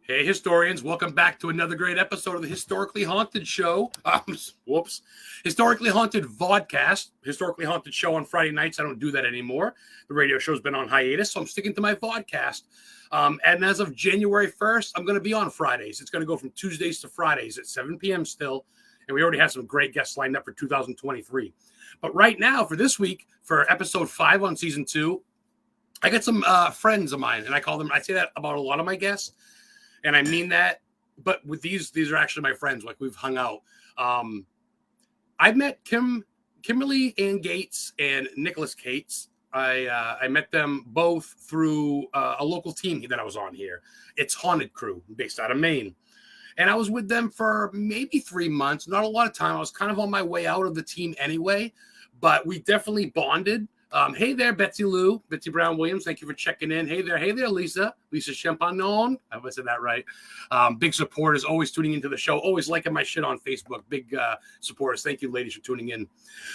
Hey, historians, welcome back to another great episode of the Historically Haunted Show. Historically Haunted Vodcast. Historically Haunted Show on Friday nights. I don't do that anymore. The radio show's been on hiatus, so I'm sticking to my vodcast. And as of January 1st, I'm going to be on Fridays. It's going to go from Tuesdays to Fridays at 7 p.m. still. And we already have some great guests lined up for 2023. But right now, for this week, for episode 5 on season 2, I got some friends of mine, and I say that about a lot of my guests. And I mean that, but with these are actually my friends. Like, we've hung out. I met Kimberly Ann Gates and Nicholas Cates. I met them both through a local team that I was on here. It's Haunted Crew, based out of Maine. And I was with them for maybe 3 months, not a lot of time. I was kind of on my way out of the team anyway, but we definitely bonded. Hey there, Betsy Brown Williams. Thank you for checking in. Hey there, Lisa Champanon. I hope I said that right. Big supporters, always tuning into the show, always liking my shit on Facebook. Big supporters. Thank you, ladies, for tuning in.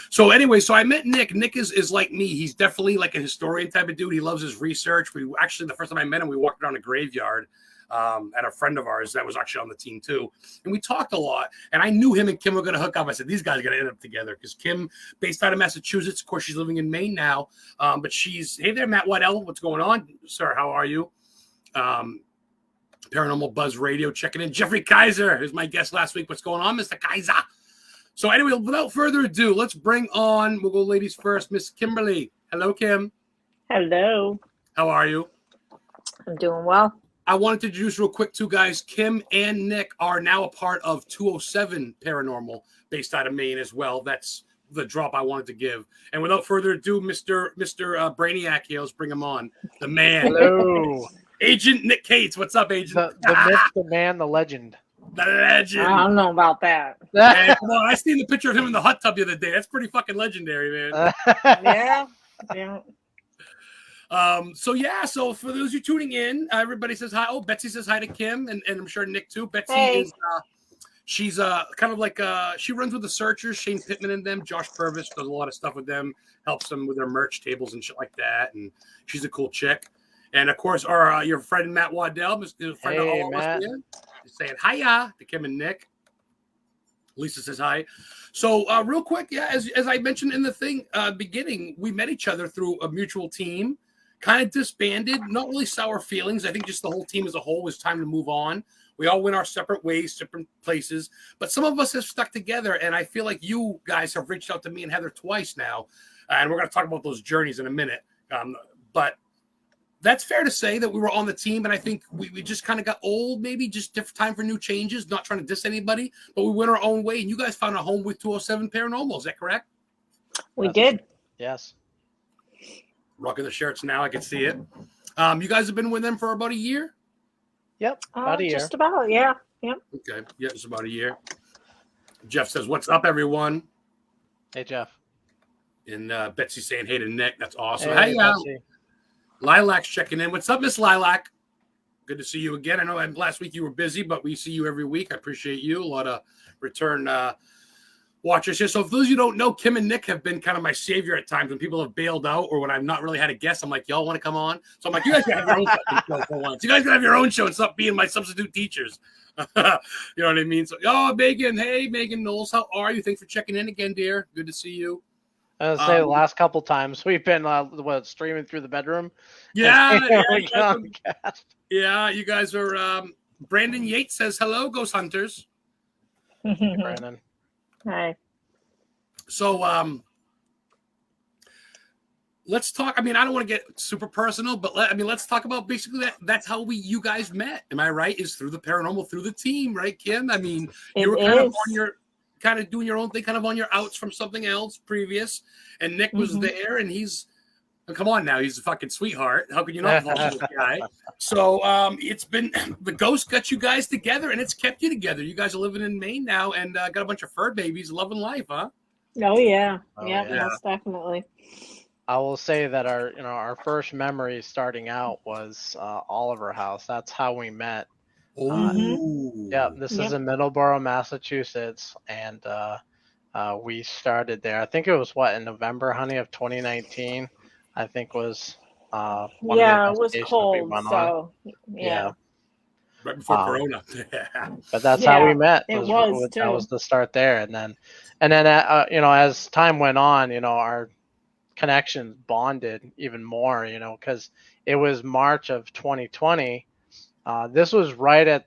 So anyway, I met Nick. Nick is like me. He's definitely like a historian type of dude. He loves his research. We actually, the first time I met him, we walked around a graveyard at a friend of ours that was actually on the team too. And we talked a lot, and I knew him and Kim were going to hook up. I said, these guys are going to end up together, because Kim, based out of Massachusetts, of course, she's living in Maine now. But hey there, Matt Waddell. What's going on, sir? How are you? Paranormal Buzz Radio checking in. Jeffrey Kaiser is my guest last week. What's going on, Mr. Kaiser? So anyway, without further ado, let's bring on, we'll go ladies first, Miss Kimberly. Hello, Kim. Hello. How are you? I'm doing well. I wanted to introduce real quick two guys. Kim and Nick are now a part of 207 Paranormal, based out of Maine as well. That's the drop I wanted to give. And without further ado, Mr. Brainiac here, let's bring him on. The man. Hello. Agent Nick Cates. What's up, Agent? The myth, the man, the legend. The legend. I don't know about that. Man, come on, I seen the picture of him in the hot tub the other day. That's pretty fucking legendary, man. Yeah. So for those of you tuning in, everybody says hi. Oh, Betsy says hi to Kim, and I'm sure Nick too. Betsy is she's kind of like she runs with the Searchers, Shane Pittman and them. Josh Purvis does a lot of stuff with them, helps them with their merch tables and shit like that, and she's a cool chick. And of course, your friend Matt Waddell, friend of all of us here, is saying hiya to Kim and Nick. Lisa says hi. So real quick, as I mentioned in the thing beginning, we met each other through a mutual team. Kind of disbanded, not really sour feelings. I think just the whole team as a whole was time to move on. We all went our separate ways, different places, but some of us have stuck together, and I feel like you guys have reached out to me and Heather twice now, and we're going to talk about those journeys in a minute. But that's fair to say that we were on the team, and I think we just kind of got old, maybe just different time for new changes, not trying to diss anybody, but we went our own way, and you guys found a home with 207 Paranormal. Is that correct? We did. Yes. Rocking the shirts now. I can see it. You guys have been with them for about a year? Yep. About a year. Just about, yeah. Yep. Okay. Yeah, it's about a year. Jeff says, what's up, everyone? Hey, Jeff. And Betsy saying hey to Nick. That's awesome. Hey, Hey, Lilac's checking in. What's up, Miss Lilac? Good to see you again. I know last week you were busy, but we see you every week. I appreciate you. A lot of return watchers here. So if those of you don't know, Kim and Nick have been kind of my savior at times when people have bailed out or when I've not really had a guest. I'm like, y'all want to come on? So I'm like, you guys can have your own fucking show for once. You guys can have your own show and stop being my substitute teachers. You know what I mean? So, Megan. Hey, Megan Knowles. How are you? Thanks for checking in again, dear. Good to see you. I was say the last couple times we've been streaming through the bedroom. Yeah, you guys are. Brandon Yates says hello, Ghost Hunters. Hey, Brandon. Hi. So let's talk. I mean, I don't want to get super personal, but let's talk about basically that's how you guys met. Am I right? Is through the paranormal, through the team, right, Kim? I mean, you were kind of doing your own thing, kind of on your outs from something else previous, and Nick was there, and come on now, he's a fucking sweetheart. How could you not love this guy? So it's been the ghost got you guys together, and it's kept you together. You guys are living in Maine now, and got a bunch of fur babies, loving life, huh? Oh yeah, most definitely. I will say that our first memory starting out was Oliver House. That's how we met. This is in Middleborough, Massachusetts, and we started there. I think it was in November, honey, of 2019. I think was it was cold. So yeah. Right before Corona. But that's how we met. It was That was the start there, and then you know, as time went on, you know, our connection bonded even more. You know, because it was March of 2020. This was right at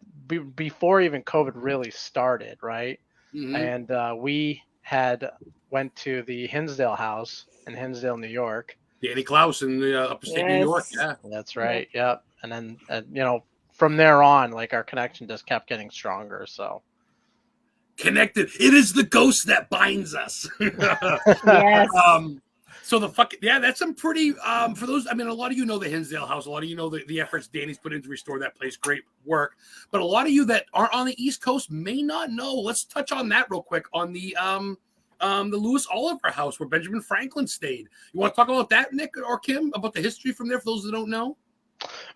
before even COVID really started, right? Mm-hmm. And we had went to the Hinsdale house in Hinsdale, New York. Danny Klaus in the upstate New York. Yeah, that's right. Yep. And then you know, from there on, like our connection just kept getting stronger. So connected. It is the ghost that binds us. Yes. So that's some pretty for those. I mean, a lot of you know the Hinsdale house. A lot of you know the efforts Danny's put in to restore that place. Great work. But a lot of you that aren't on the East Coast may not know. Let's touch on that real quick on the Lewis Oliver house where Benjamin Franklin stayed. You want to talk about that, Nick or Kim, about the history from there for those that don't know?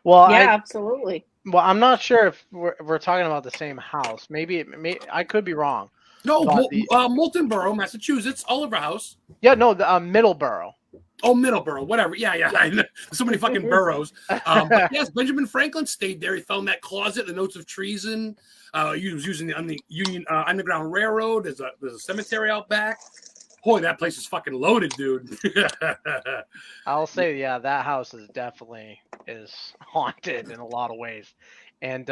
Well, absolutely. Well, I'm not sure if we're talking about the same house. Maybe I could be wrong. No, Moulton Borough, Massachusetts, Oliver House. Yeah, no, the Middleborough. Oh, Middleborough, whatever. Yeah. So many fucking boroughs. But yes, Benjamin Franklin stayed there. He found that closet, the notes of treason. He was using the Union Underground Railroad. There's a cemetery out back. Boy, that place is fucking loaded, dude. I'll say, yeah, that house is haunted in a lot of ways, and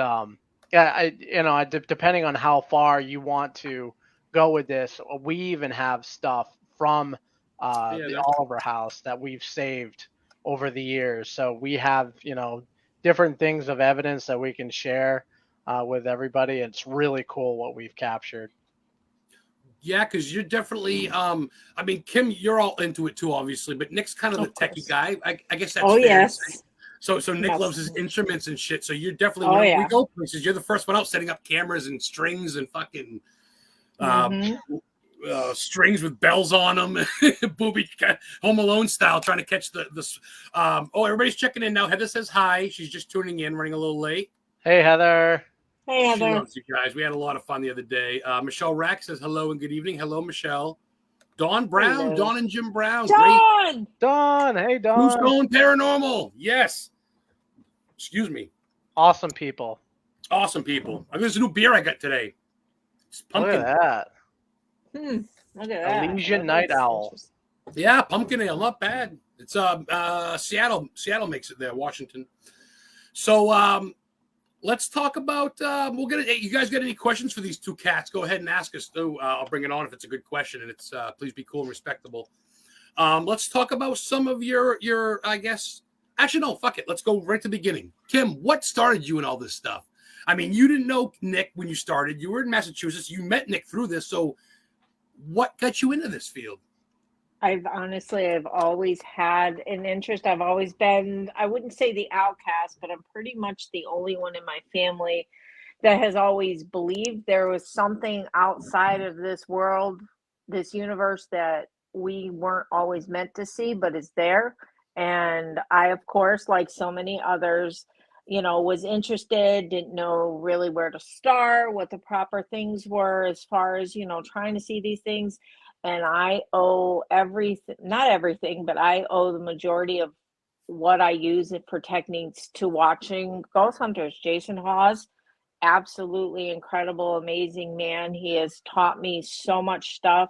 depending on how far you want to go with this, we even have stuff from the Oliver house that we've saved over the years. So we have, you know, different things of evidence that we can share with everybody. It's really cool what we've captured. Yeah, because you're definitely, I mean, Kim, you're all into it too, obviously, but Nick's kind of the techie guy. I guess that's fair. Yes. So Nick loves his instruments and shit. So you're definitely, when we go places, you're the first one out setting up cameras and strings and fucking strings with bells on them, booby Home Alone style, trying to catch the. Everybody's checking in now. Heather says hi. She's just tuning in, running a little late. Hey, Heather. Hey, Heather. She loves you guys. We had a lot of fun the other day. Michelle Rack says hello and good evening. Hello, Michelle. Dawn Brown. Hello. Dawn and Jim Brown. Dawn. Dawn. Hey, Dawn. Who's going paranormal? Yes. Excuse me. Awesome people. Awesome people. There's a new beer I got today. It's pumpkin. Look at that. Look at that. Elysian Night Owl. Yeah, pumpkin ale. Not bad. It's Seattle. Seattle makes it there. Washington. So let's talk about. You guys got any questions for these two cats? Go ahead and ask us. I'll bring it on if it's a good question, and it's please be cool and respectable. Let's talk about some of your I guess. Actually, no, fuck it. Let's go right to the beginning. Kim, what started you in all this stuff? I mean, you didn't know Nick when you started. You were in Massachusetts. You met Nick through this. So what got you into this field? I've always had an interest. I've always been, I wouldn't say the outcast, but I'm pretty much the only one in my family that has always believed there was something outside of this world, this universe that we weren't always meant to see, but is there. And I, of course, like so many others, you know, was interested, didn't know really where to start, what the proper things were as far as, you know, trying to see these things. And I owe everything, not everything, but I owe the majority of what I use it for techniques to watching Ghost Hunters. Jason Hawes, absolutely incredible, amazing man. He has taught me so much stuff.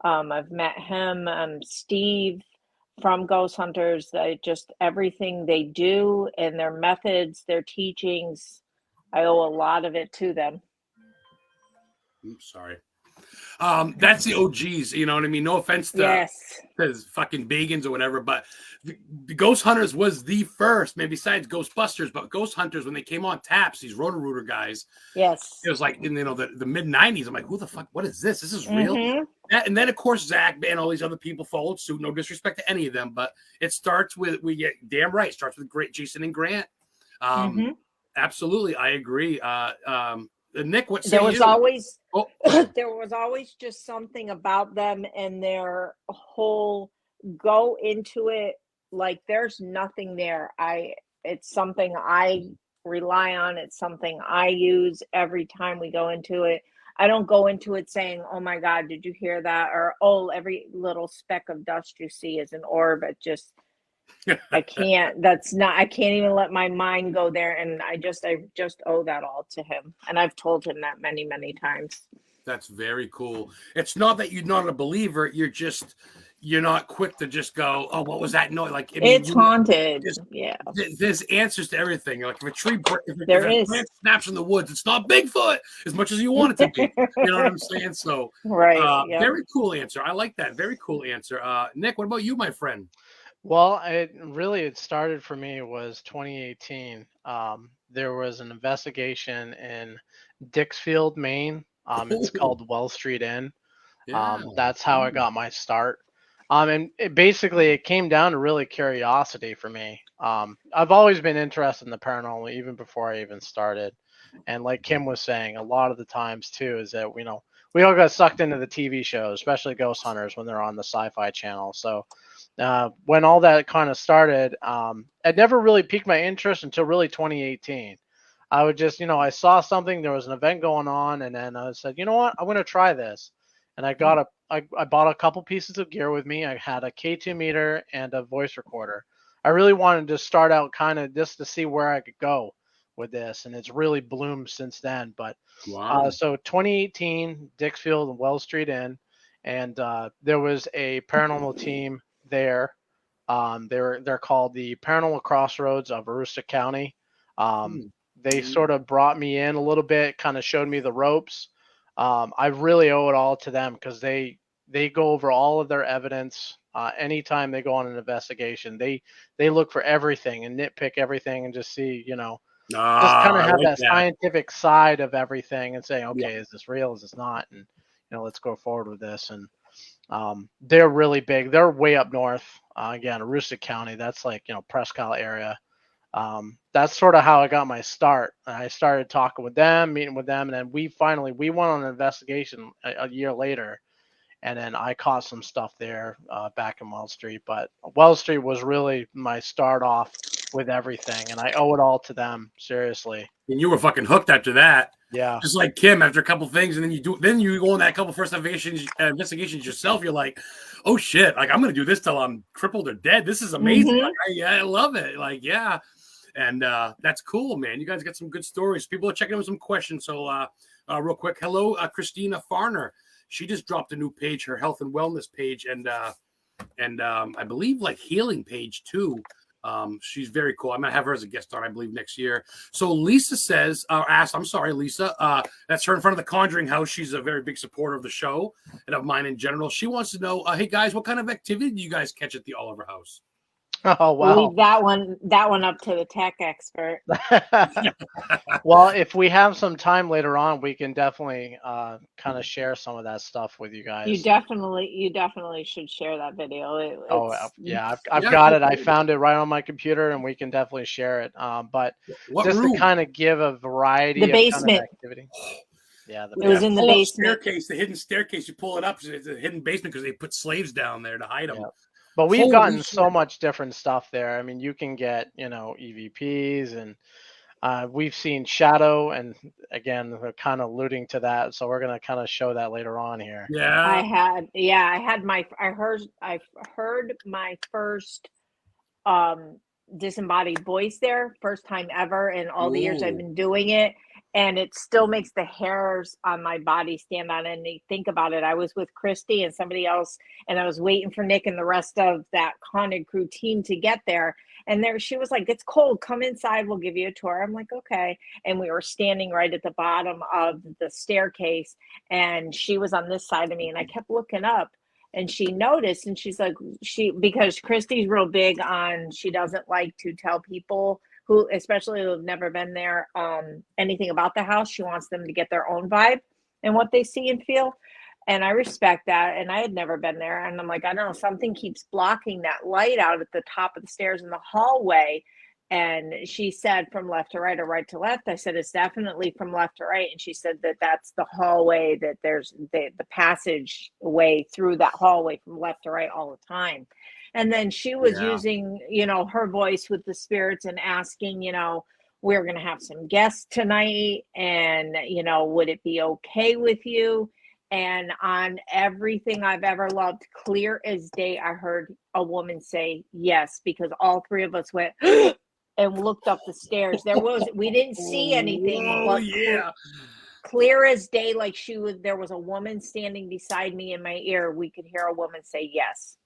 I've met him, Steve from Ghost Hunters. Just everything they do and their methods, their teachings, I owe a lot of it to them. Oops, sorry. That's the OGs, you know what I mean? No offense to fucking Bagans or whatever, but the Ghost Hunters was the first, maybe besides Ghostbusters, but Ghost Hunters, when they came on taps, these Roto-Rooter guys, it was like in the mid 90s. I'm like, who the fuck, what is this? This is real. And then of course Zach and all these other people followed suit. No disrespect to any of them, but it starts with starts with great Jason and Grant. Absolutely, I agree. Nick, what say there was you? Always there was always just something about them and their whole go into it like there's nothing there. It's something I rely on. It's something I use every time we go into it. I don't go into it saying, oh my God, did you hear that? Or, oh, every little speck of dust you see is an orb. It just, I can't. I can't even let my mind go there. And I just owe that all to him. And I've told him that many, many times. That's very cool. It's not that you're not a believer. You're not quick to just go, oh, what was that noise? Like, I mean, It's haunted. Yeah. There's answers to everything. Like if a tree, if a plant snaps in the woods, it's not Bigfoot as much as you want it to be. You know what I'm saying? So, right. Yep. Very cool answer. I like that. Very cool answer. Nick, what about you, my friend? Well, it started for me was 2018. There was an investigation in Dixfield, Maine. It's called Well Street Inn. That's how I got my start. And it came down to really curiosity for me. I've always been interested in the paranormal even before I even started. And like Kim was saying, a lot of the times too is that we all got sucked into the TV shows, especially Ghost Hunters when they're on the Sci-Fi Channel. So when all that kind of started, it never really piqued my interest until really 2018. I would just, I saw something, there was an event going on, and then I said, you know what, I'm going to try this. And I bought a couple pieces of gear with me. I had a K2 meter and a voice recorder. I really wanted to start out kind of just to see where I could go with this, and it's really bloomed since then. But so 2018, Dixfield and Wells Street Inn, and there was a paranormal team there. They're called the Paranormal Crossroads of Aroostook County. They sort of brought me in a little bit, kind of showed me the ropes. I really owe it all to them because they go over all of their evidence. Anytime they go on an investigation, they look for everything and nitpick everything and just see, just kind of have that scientific side of everything and say, okay, is this real? Is this not? And, let's go forward with this. And they're really big. They're way up north. Again, Aroostook County. That's like, Prescott area. That's sort of how I got my start. I started talking with them, meeting with them, and then we went on an investigation a year later, and then I caught some stuff there back in Wells Street. But Wells Street was really my start off with everything, and I owe it all to them, seriously. And you were fucking hooked after that. Yeah. Just like Kim, after a couple things, and then you go on that couple first investigations yourself. You're like, oh shit, like I'm gonna do this till I'm crippled or dead. This is amazing. Mm-hmm. Like, I love it. Like, yeah. And that's cool, man. You guys got some good stories. People are checking in with some questions. So real quick, hello, Christina Farner. She just dropped a new page, her health and wellness page, and I believe like healing page too. She's very cool. I'm gonna have her as a guest star, I believe, next year. So Lisa says, I'm sorry, Lisa. That's her in front of the Conjuring House. She's a very big supporter of the show and of mine in general. She wants to know, hey guys, what kind of activity do you guys catch at the Oliver House? Oh wow! Leave that one up to the tech expert. Well, if we have some time later on, we can definitely kind of share some of that stuff with you guys. You definitely should share that video. I've got it. I found it right on my computer, and we can definitely share it. But to kind of give a variety the basement kind of activity. Yeah, it was in the basement. Staircase, the hidden staircase. You pull it up. It's a hidden basement because they put slaves down there to hide them. Yeah. But we've gotten so much different stuff there. I mean, you can get, EVPs, and we've seen shadow, and again, we're kind of alluding to that. So we're going to kind of show that later on here. Yeah. I heard my first disembodied voice there, first time ever in all the years I've been doing it. And it still makes the hairs on my body stand on end. And think about it. I was with Christy and somebody else, and I was waiting for Nick and the rest of that Haunted Crew team to get there. And she was like, it's cold. Come inside. We'll give you a tour. I'm like, okay. And we were standing right at the bottom of the staircase, and she was on this side of me. And I kept looking up, and she noticed, and she's like, because Christy's real big on, she doesn't like to tell people who, especially who have never been there, anything about the house. She wants them to get their own vibe and what they see and feel. And I respect that. And I had never been there. And I'm like, I don't know, something keeps blocking that light out at the top of the stairs in the hallway. And she said from left to right or right to left. I said, it's definitely from left to right. And she said that that's the hallway, that there's the passage way through that hallway from left to right all the time. And then she was using, her voice with the spirits and asking, we're going to have some guests tonight, and, would it be okay with you? And on everything I've ever loved, clear as day, I heard a woman say yes, because all three of us went and looked up the stairs. We didn't see anything, but clear as day, like there was a woman standing beside me in my ear. We could hear a woman say yes.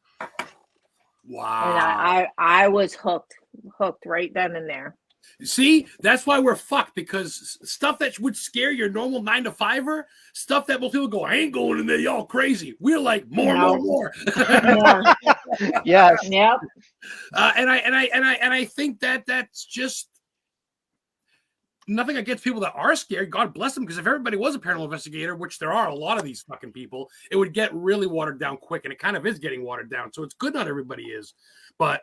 Wow. And I was hooked right then and there. See, that's why we're fucked, because stuff that would scare your normal 9-to-5er, stuff that most people go, I ain't going in there, y'all crazy. We're like more. Yes. Yep. And I think that's just nothing against people that are scared. God bless them, because if everybody was a paranormal investigator, which there are a lot of these fucking people, it would get really watered down quick, and it kind of is getting watered down. So it's good not everybody is, but.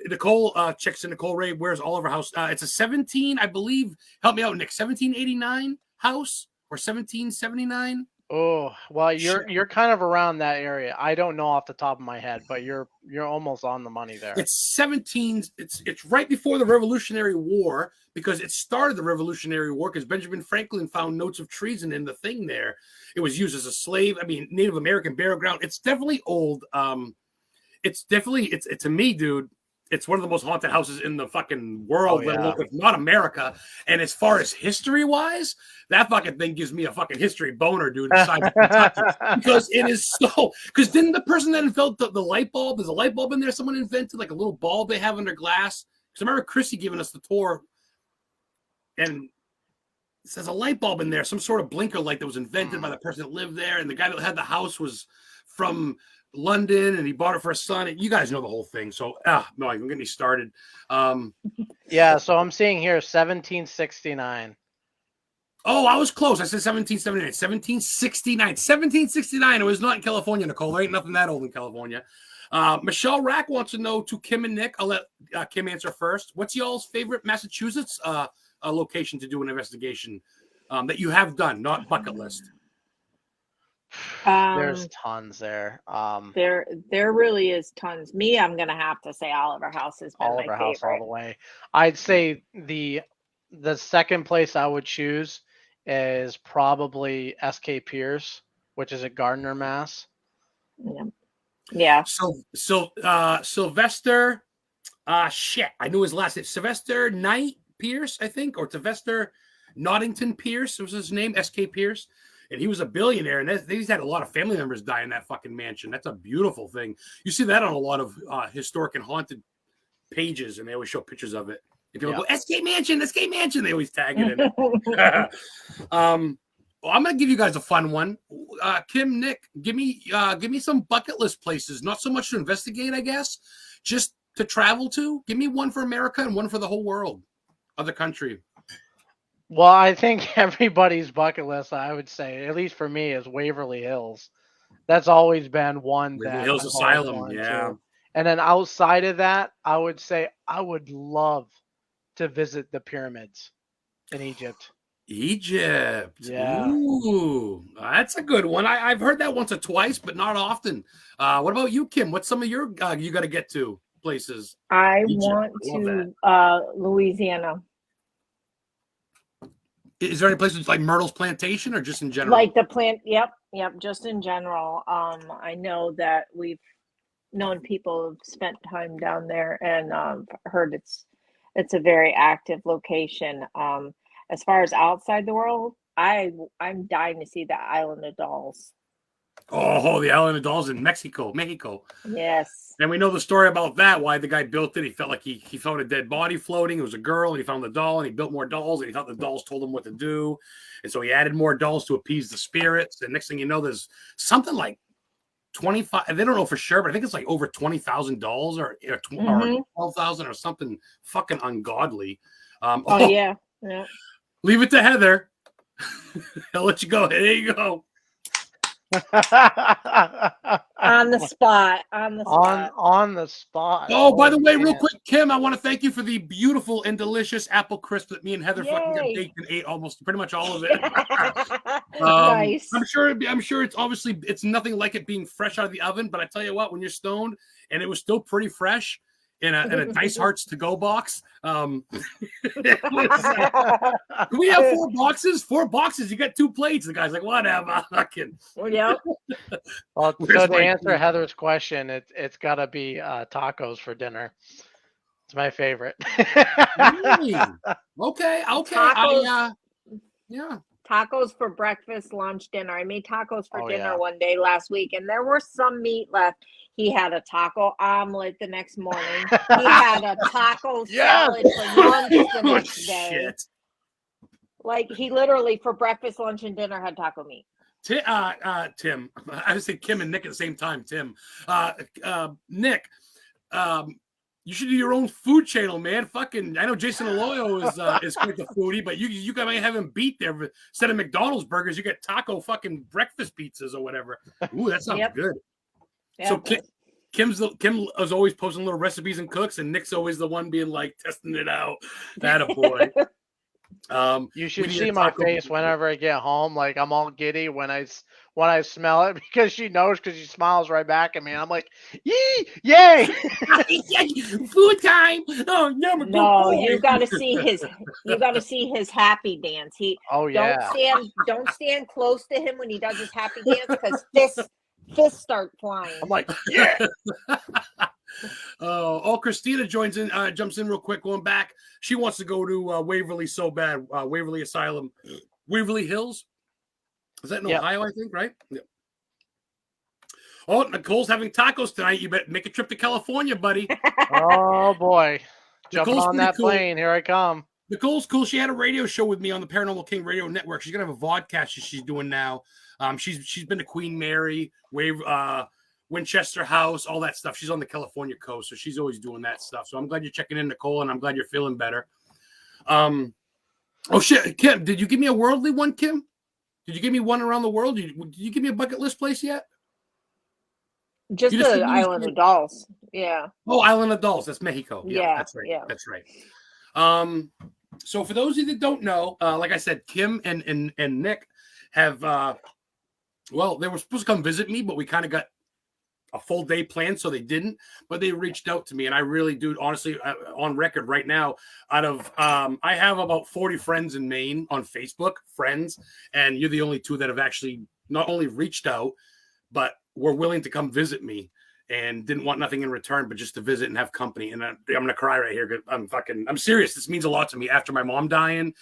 Nicole checks in. Nicole Ray, where's Oliver House? It's a 17, I believe. Help me out, Nick. 1789 house or 1779? Oh, well, you're kind of around that area. I don't know off the top of my head, but you're almost on the money there. It's 17. It's right before the Revolutionary War, because it started the Revolutionary War because Benjamin Franklin found notes of treason in the thing there. It was used as a slave. I mean, Native American burial ground. It's definitely old. It's to me, dude, it's one of the most haunted houses in the fucking world, if not America. And as far as history wise, that fucking thing gives me a fucking history boner, dude. Because it is so. Because didn't the person that invented the light bulb? There's a light bulb in there. Someone invented like a little bulb they have under glass. Because I remember Chrissy giving us the tour, and it says a light bulb in there, some sort of blinker light that was invented by the person that lived there, and the guy that had the house was from London, and he bought it for his son. You guys know the whole thing. So, no, I can get me started. Yeah, so I'm seeing here 1769. Oh, I was close. I said 1779. 1769. 1769. It was not in California, Nicole. There ain't nothing that old in California. Michelle Rack wants to know, to Kim and Nick. I'll let Kim answer first. What's y'all's favorite Massachusetts location to do an investigation that you have done, not bucket list? There's tons there. There really is tons. I'm gonna have to say Oliver House has been Oliver my House favorite. all the way. I'd say the second place I would choose is probably SK Pierce, which is at Gardner, Mass. Yeah. So Sylvester, shit, I knew his last name. Sylvester Knight Pierce, I think, or Sylvester Noddington Pierce was his name. SK Pierce. And he was a billionaire, and he's had a lot of family members die in that fucking mansion. That's a beautiful thing. You see that on a lot of historic and haunted pages, and they always show pictures of it. If people go, SK Mansion, they always tag it in. Well, I'm gonna give you guys a fun one. Kim, Nick, give me some bucket list places. Not so much to investigate, I guess, just to travel to. Give me one for America and one for the whole world, other country. Well, I think everybody's bucket list, I would say, at least for me, is Waverly Hills. That's always been one. Waverly Hills Asylum, yeah. And then outside of that, I would say I would love to visit the pyramids in Egypt. Yeah. Ooh, that's a good one. I've heard that once or twice, but not often. What about you, Kim? What's some of your you got to get to places? I want to Louisiana. Is there any places like Myrtle's Plantation, or just in general? Like the plant, yep, just in general. I know that we've known people who've spent time down there, and heard it's a very active location. As far as outside the world, I'm dying to see the Island of Dolls. Oh, the Island of Dolls in Mexico. Yes. And we know the story about that, why the guy built it. He felt like he found a dead body floating. It was a girl, and he found the doll, and he built more dolls, and he thought the dolls told him what to do. And so he added more dolls to appease the spirits. And next thing you know, there's something like 25, they don't know for sure, but I think it's like over 20,000 dolls or 12,000 or something fucking ungodly. Yeah. Leave it to Heather. I'll let you go. There you go. on the spot. Oh, by the way, real quick, Kim, I want to thank you for the beautiful and delicious apple crisp that me and Heather fucking got baked and ate almost pretty much all of it. Nice. I'm sure it's nothing like it being fresh out of the oven, but I tell you what, when you're stoned and it was still pretty fresh, in a Dice Hearts to go box. Can we have 4 boxes? 4 boxes. You got 2 plates. The guy's like, whatever. Fucking. Yep. Well, Where's so to my answer food? Heather's question, it's got to be tacos for dinner. It's my favorite. Really? Okay. Tacos. Yeah. Tacos for breakfast, lunch, dinner. I made tacos for dinner yeah. one day last week, and there was some meat left. He had a taco omelet the next morning. He had a taco salad for lunch the next day. Shit. Like, he literally, for breakfast, lunch, and dinner, had taco meat. Tim, I would say Kim and Nick at the same time. Tim, Nick, you should do your own food channel, man. Fucking, I know Jason Aloyo is quite the foodie, but you might have him beat there. But instead of McDonald's burgers, you get taco fucking breakfast pizzas or whatever. Ooh, that sounds good. Yeah, So Kim is always posting little recipes and cooks, and Nick's always the one being like testing it out. That a boy. You should see my face whenever I get home. Like, I'm all giddy when I smell it, because she knows, because she smiles right back at me. I'm like, yay! Food time! Oh no, you got to see his happy dance. Don't stand close to him when he does his happy dance, because fists start flying. I'm like, yeah. Christina jumps in real quick, going back. She wants to go to Waverly so bad. Waverly Asylum, Waverly Hills. Is that in Ohio, I think, right? Yeah. Oh, Nicole's having tacos tonight. You better make a trip to California, buddy. Oh, boy. Jumping Nicole's on that cool. plane. Here I come. Nicole's cool. She had a radio show with me on the Paranormal King Radio Network. She's going to have a vodcast she's doing now. She's been to Queen Mary, Winchester House, all that stuff. She's on the California coast, so she's always doing that stuff. So I'm glad you're checking in, Nicole, and I'm glad you're feeling better. Oh, shit. Kim, did you give me a worldly one, Kim? Did you give me one around the world? Did you give me a bucket list place yet? Just the Island of Dolls. Yeah. Oh, Island of Dolls. That's Mexico. Yeah, that's right. Yeah. That's right. So for those of you that don't know, like I said, Kim and Nick have, they were supposed to come visit me, but we kind of got a full day planned, so they didn't. But they reached out to me, and I really do, honestly, on record right now, out of I have about 40 friends in Maine on Facebook, friends, and you're the only 2 that have actually not only reached out, but were willing to come visit me and didn't want nothing in return, but just to visit and have company. And I'm gonna cry right here. I'm serious. This means a lot to me after my mom dying,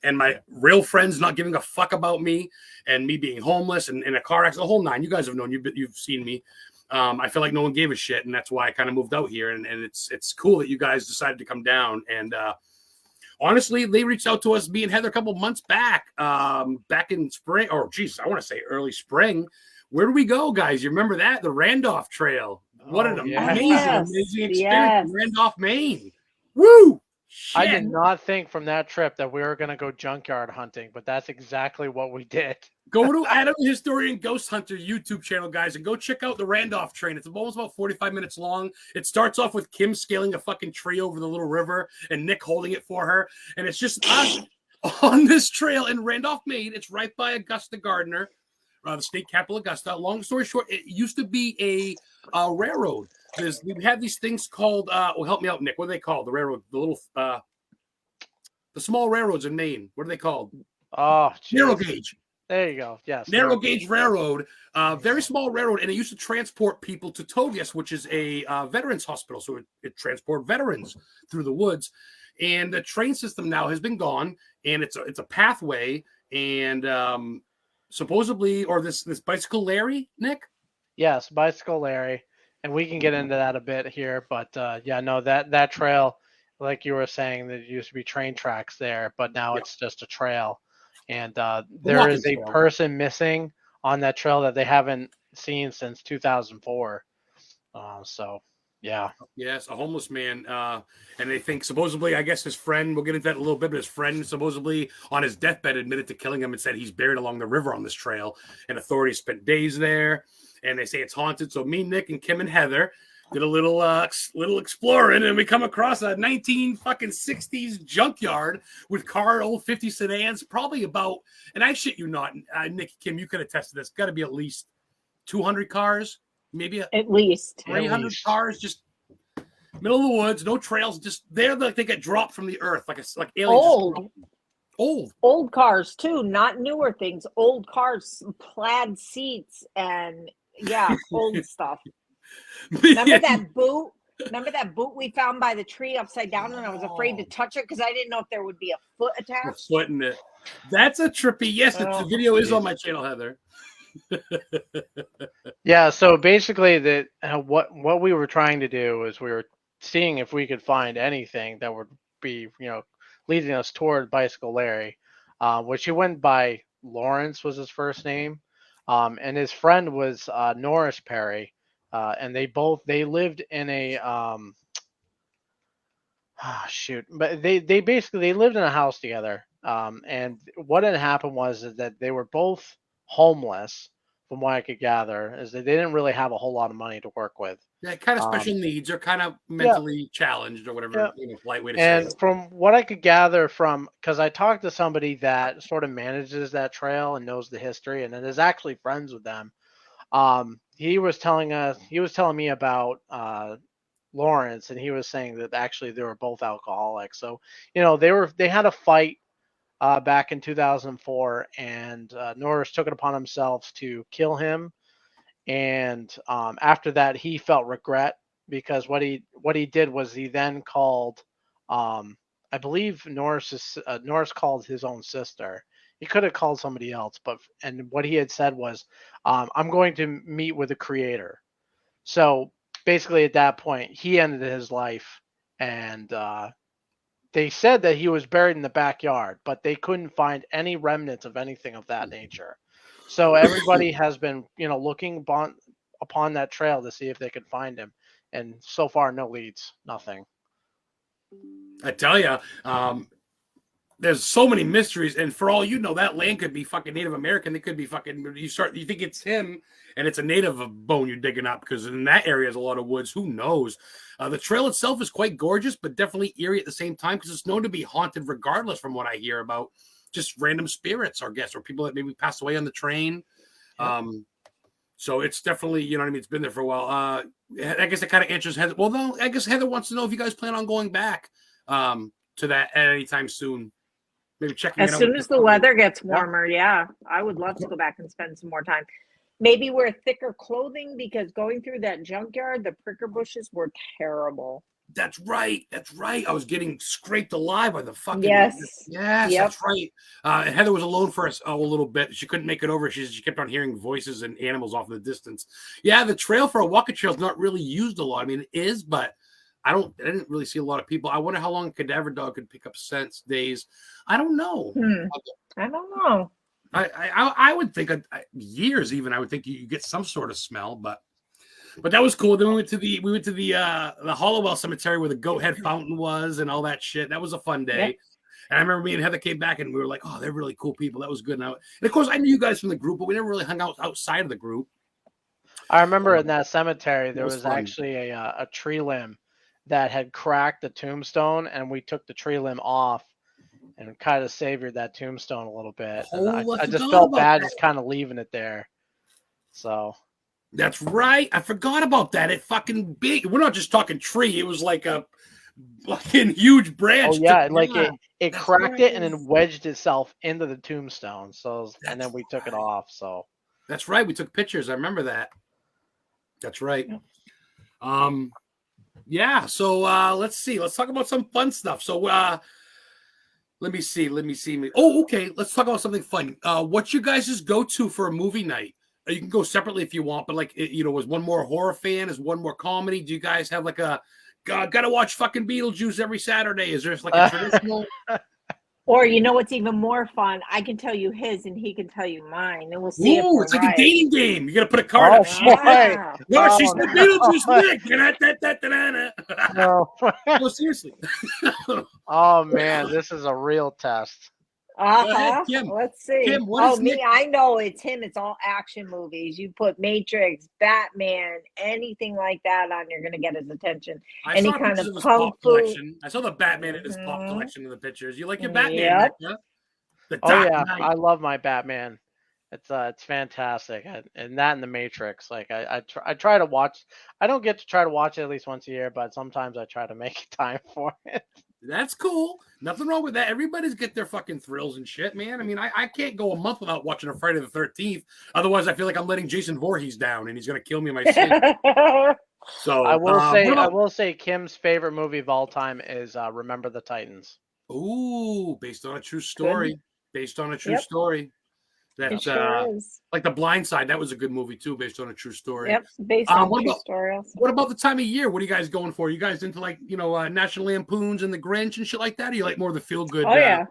and my real friends not giving a fuck about me, and me being homeless and in a car accident, the whole 9. You guys have known, you've seen me. I feel like no one gave a shit, and that's why I kind of moved out here. And it's cool that you guys decided to come down. And honestly, they reached out to us, me and Heather, a couple months back, back in spring. Or geez, I want to say early spring. Where do we go, guys? You remember that? The Randolph Trail. What an amazing experience in Randolph, Maine. Woo! Shit. I did not think from that trip that we were going to go junkyard hunting, but that's exactly what we did. Go to Adam the Historian Ghost Hunter YouTube channel, guys, and go check out the Randolph train. It's almost about 45 minutes long. It starts off with Kim scaling a fucking tree over the little river and Nick holding it for her. And it's just us on this trail in Randolph, Maine. It's right by Augusta Gardner, the state capital, Augusta. Long story short, it used to be a railroad. We have these things called, help me out, Nick. What are they called? The railroad, the little, the small railroads in Maine. What are they called? Oh, geez. Narrow gauge. There you go. Yes. Narrow gauge railroad, very small railroad, and it used to transport people to Togus, which is a veterans hospital. So it transported veterans through the woods. And the train system now has been gone, and it's a pathway. And supposedly, or this Bicycle Larry, Nick? Yes, Bicycle Larry. And we can get into that a bit here. But that trail, like you were saying, there used to be train tracks there, but now it's just a trail. And there is a person missing on that trail that they haven't seen since 2004. Yes, a homeless man. And they think supposedly, I guess his friend, we'll get into that in a little bit, but his friend supposedly on his deathbed admitted to killing him and said he's buried along the river on this trail. And authorities spent days there, and they say it's haunted. So me, Nick, and Kim and Heather did a little exploring, and we come across a 1960s junkyard with old 50 sedans, probably about, and I shit you not, Nick, Kim, you could attest to this, got to be at least 200 cars, maybe at least 300 cars just Middle of the woods, no trails, just they're like they get dropped from the earth, like aliens. Old cars too, not newer things. Old cars, plaid seats, and old stuff. Remember that boot? Remember that boot we found by the tree upside down, and I was afraid to touch it because I didn't know if there would be a foot attached. A foot in it. That's a trippy. Yes, the video is on my channel, Heather. Yeah. So basically, what we were trying to do is we were seeing if we could find anything that would be, leading us toward Bicycle Larry, which he went by Lawrence was his first name, and his friend was Norris Perry. And they lived in a but they basically lived in a house together. And what had happened was that they were both homeless, from what I could gather, is that they didn't really have a whole lot of money to work with. Yeah, kind of special needs or kind of mentally challenged or whatever, polite way to say it. And from what I could gather because I talked to somebody that sort of manages that trail and knows the history and is actually friends with them. He was telling me about Lawrence, and he was saying that actually they were both alcoholics. So, they had a fight back in 2004, and Norris took it upon himself to kill him. And after that, he felt regret because what he did was he then called, I believe Norris called his own sister. He could have called somebody else, and what he had said was, I'm going to meet with the creator. So basically at that point, he ended his life, and they said that he was buried in the backyard, but they couldn't find any remnants of anything of that nature. So everybody has been, looking upon that trail to see if they could find him. And so far, no leads, nothing. I tell you, there's so many mysteries, and for all you know, that land could be fucking Native American. They could be fucking. You think it's him, and it's a native bone you're digging up because in that area there's a lot of woods. Who knows? The trail itself is quite gorgeous, but definitely eerie at the same time because it's known to be haunted, regardless from what I hear about just random spirits, I guess, or people that maybe passed away on the train. Yep. So it's definitely, it's been there for a while. I guess it kind of answers Heather. Well, no, I guess Heather wants to know if you guys plan on going back to that at any time soon. Maybe checking as soon as the weather gets warmer. Yeah, I would love to go back and spend some more time. Maybe wear thicker clothing because going through that junkyard, the pricker bushes were terrible. That's right. I was getting scraped alive by the fucking. Yes. Yep. That's right. Heather was alone for a little bit. She couldn't make it over. She kept on hearing voices and animals off in the distance. Yeah, the trail for a walking trail is not really used a lot. I mean, it is, but I didn't really see a lot of people. I wonder how long a cadaver dog could pick up scents, days. I don't know. I don't know. I would think years even. I would think you get some sort of smell, but that was cool. Then we went to the Hollowell Cemetery where the goat head fountain was and all that shit. That was a fun day. Yeah. And I remember me and Heather came back and we were like, oh, they're really cool people. That was good. And of course, I knew you guys from the group, but we never really hung out outside of the group. I remember in that cemetery there was actually a tree limb that had cracked the tombstone, and we took the tree limb off and kind of savored that tombstone a little bit. I just felt bad just kind of leaving it there. So that's right. I forgot about that. It fucking big. We're not just talking tree. It was like a fucking huge branch. Oh yeah, it cracked it and then wedged itself into the tombstone. So and then we took it off. So that's right. We took pictures. I remember that. That's right. Yeah. So let's see. Let's talk about some fun stuff. So let me see. Oh, okay. Let's talk about something fun. What's your guys' go-to for a movie night? You can go separately if you want, but was one more horror fan? Is one more comedy? Do you guys have like a gotta watch fucking Beetlejuice every Saturday? Is there like a traditional? Or what's even more fun? I can tell you his, and he can tell you mine, and we'll see. Ooh, it's like a dating game. You got to put a card up. Yeah. No, she's the Beetlejuice. No, seriously. Oh man, this is a real test. Ahead, Kim. Let's see. Kim, what is me? I know it's him. It's all action movies. You put Matrix, Batman, anything like that on, you're gonna get his attention. Any kind of kung fu collection. I saw the Batman in his pop collection of the pictures. You like your Batman? Yep. The oh yeah, Knight. I love my Batman. It's fantastic, and that and the Matrix. Like I try to watch. I don't get to try to watch it at least once a year, but sometimes I try to make time for it. That's cool. Nothing wrong with that. Everybody's get their fucking thrills and shit, man. I mean, I can't go a month without watching a Friday the 13th. Otherwise, I feel like I'm letting Jason Voorhees down, and he's gonna kill me in my sleep. So I will say Kim's favorite movie of all time is Remember the Titans. Ooh, based on a true story. Based on a true story. That it sure is. Like The Blind Side, that was a good movie too, based on a true story. Yep, based on a true story. Also. What about the time of year? What are you guys going for? You guys into like National Lampoons and The Grinch and shit like that? Or you like more of the feel good? Oh yeah.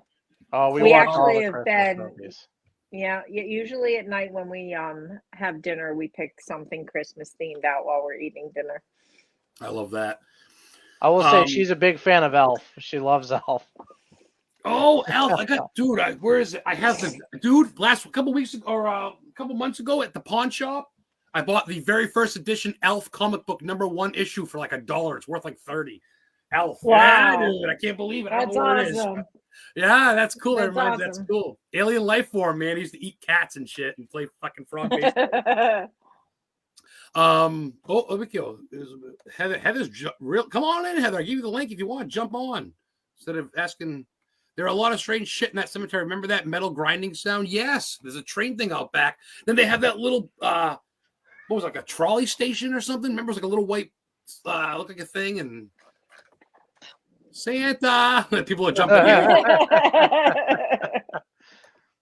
We actually have been. Movies. Yeah, usually at night when we have dinner, we pick something Christmas themed out while we're eating dinner. I love that. I will say she's a big fan of Elf. She loves Elf. Oh, Elf! Where is it? I have the couple weeks ago or a couple months ago at the pawn shop. I bought the very first edition Elf comic book #1 issue for like $1. It's worth like $30. Elf! Wow, yeah, dude, I can't believe it. That's awesome. Yeah, that's cool. That's awesome. That's cool. Alien life form, man. He used to eat cats and shit and play fucking frog baseball. Let me go. Heather's real. Come on in, Heather. I'll give you the link if you want. Jump on instead of asking. There are a lot of strange shit in that cemetery. Remember that metal grinding sound? Yes. There's a train thing out back. Then they have that little, what was it, like a trolley station or something? Remember, it was like a little white, looked like a thing, and Santa. People are jumping in.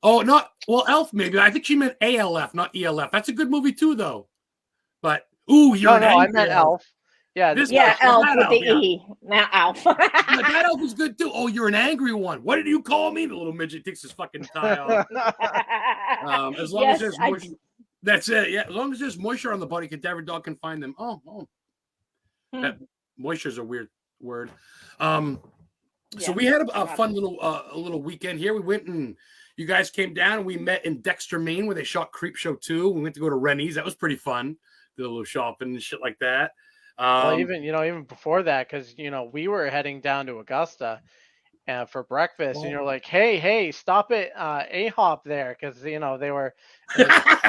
Elf maybe. I think she meant ALF, not ELF. That's a good movie too, though. But, I meant Elf. Yeah, Elf with the E, not Alf. That Elf is good too. Oh, you're an angry one. What did you call me? The little midget takes his fucking tie off. As long as there's moisture, that's it. Yeah, as long as there's moisture on the body, cadaver dog can find them. That moisture's a weird word. So we had a fun little weekend here. We went and you guys came down and we met in Dexter, Maine, where they shot Creepshow 2. We went to go to Rennie's. That was pretty fun. Did a little shopping and shit like that. Even before that, because we were heading down to Augusta for breakfast, and you're like, hey, stop at A-Hop there, because they were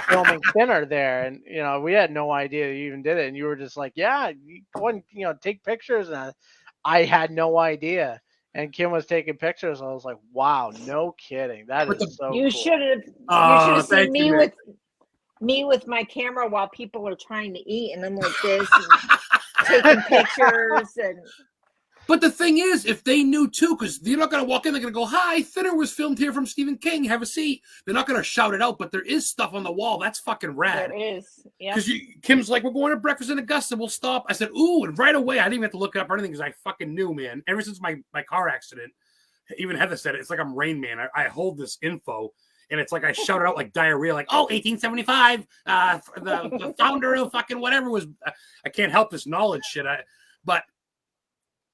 filming dinner there, and we had no idea you even did it, and you were just like, yeah, go and take pictures, and I had no idea. And Kim was taking pictures. And I was like, "Wow, no kidding! That is so." You cool. should have seen me with my camera while people are trying to eat, and I'm like this, and taking pictures. But the thing is, if they knew too, because you're not going to walk in, they're going to go, "Hi, Thinner was filmed here from Stephen King. Have a seat." They're not going to shout it out, but there is stuff on the wall. That's fucking rad. There is, yeah. Because Kim's like, "We're going to breakfast in Augusta. We'll stop." I said, "Ooh," and right away, I didn't even have to look it up or anything because I fucking knew, man. Ever since my car accident, even Heather said it. It's like I'm Rain Man. I hold this info. And it's like I shout it out like diarrhea, like, 1875, the founder of fucking whatever was. I can't help this knowledge shit. But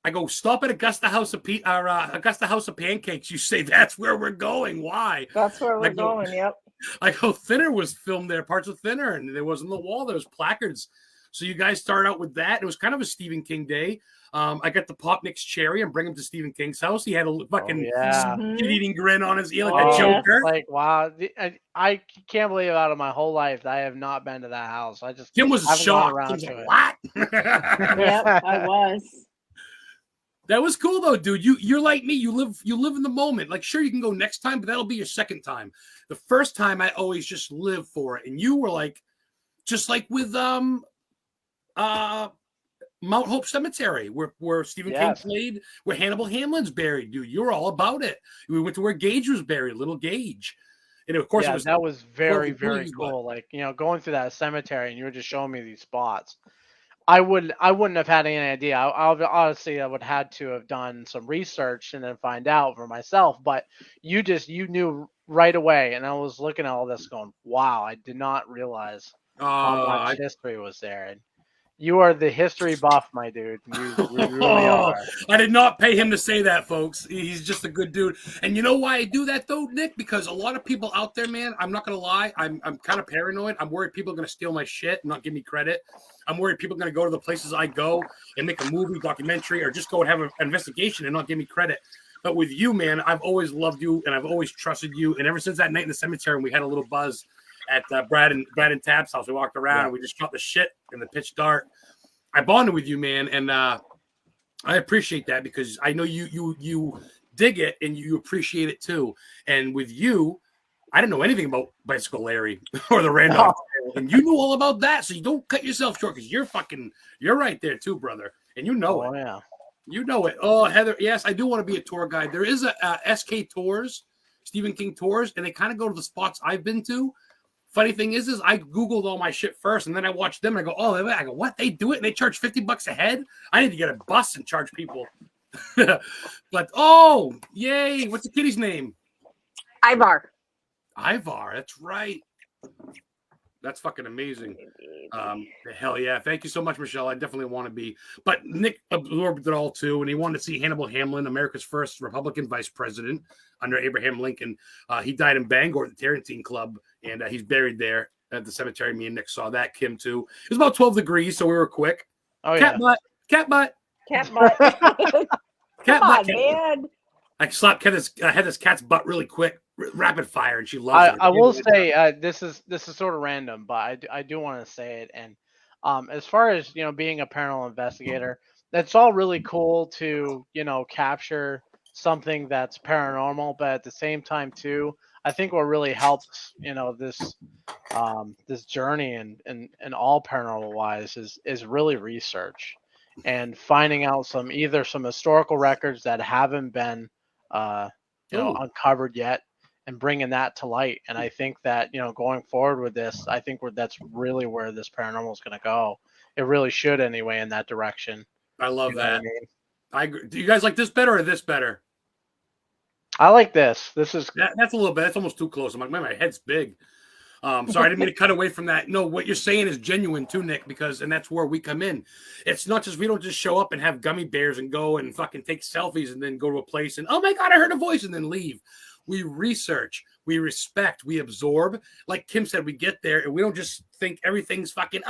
I go, stop at Augusta House of Pancakes. You say that's where we're going. Why? That's where we're going. Yep. I go, Thinner was filmed there, parts of Thinner, and there was on the wall. There was placards. So you guys started out with that. It was kind of a Stephen King day. I got to pop Nick's cherry and bring him to Stephen King's house. He had a fucking shit-eating grin on his ear like a Joker. Like, wow. I can't believe out of my whole life I have not been to that house. Kim was shocked. He was like, what? Yep, I was. That was cool though, dude. You're like me. You live in the moment. Like, sure, you can go next time, but that'll be your second time. The first time I always just live for it. And you were like, just like with Mount Hope Cemetery, where Stephen King played, where Hannibal Hamlin's buried, dude. You were all about it. We went to where Gage was buried, Little Gage. And of course, that was very, very cool. Like, going through that cemetery and you were just showing me these spots. I wouldn't have had any idea. Honestly, I would have had to have done some research and then find out for myself. But you knew right away. And I was looking at all this going, wow, I did not realize how much history was there. And you are the history buff, my dude. You really are. I did not pay him to say that, folks. He's just a good dude. And you know why I do that, though, Nick? Because a lot of people out there, man, I'm not going to lie. I'm kind of paranoid. I'm worried people are going to steal my shit and not give me credit. I'm worried people are going to go to the places I go and make a movie, documentary, or just go and have an investigation and not give me credit. But with you, man, I've always loved you and I've always trusted you. And ever since that night in the cemetery, we had a little buzz. at Brad and Tab's house. We walked around and we just shot the shit in the pitch dark. I bonded with you, man, and I appreciate that because I know you dig it and you appreciate it too. And with you, I didn't know anything about Bicycle Larry or the Randolph, and you know all about that. So you don't cut yourself short because you're right there too, brother, and you know it. Yeah. You know it. Oh, Heather, yes, I do want to be a tour guide. There is a SK Tours, Stephen King Tours, and they kind of go to the spots I've been to. Funny thing is I Googled all my shit first, and then I watched them, and I go, oh, I go, what? They do it, and they charge $50 a head? I need to get a bus and charge people. But, oh, yay. What's the kitty's name? Ivar, that's right. That's fucking amazing. Hell yeah. Thank you so much, Michelle. I definitely want to be. But Nick absorbed it all too, and he wanted to see Hannibal Hamlin, America's first Republican vice president under Abraham Lincoln. He died in Bangor at the Tarantine Club, and he's buried there at the cemetery. Me and Nick saw that. Kim too. It was about 12 degrees, so we were quick. Oh, Cat butt. cat butt. Cat Come butt. on, man. I slapped Heather's cat's butt really quick, rapid fire, and she loves it. I will say this is sort of random, but I do want to say it. And as far as being a paranormal investigator, that's all really cool to capture something that's paranormal, but at the same time too, I think what really helps this journey and all paranormal wise is really research and finding out some historical records that haven't been uncovered yet, and bringing that to light. And I think that going forward with this, I think that's really where this paranormal is going to go. It really should anyway, in that direction. I love that. I agree. Do you guys like this better or this better? I like this. This is that's a little bit. That's almost too close. I'm like, man, my head's big. Sorry, I didn't mean to cut away from that. No, what you're saying is genuine too, Nick, and that's where we come in. It's not just, we don't just show up and have gummy bears and go and fucking take selfies and then go to a place and, oh my God, I heard a voice, and then leave. We research, we respect, we absorb. Like Kim said, we get there and we don't just think everything's fucking,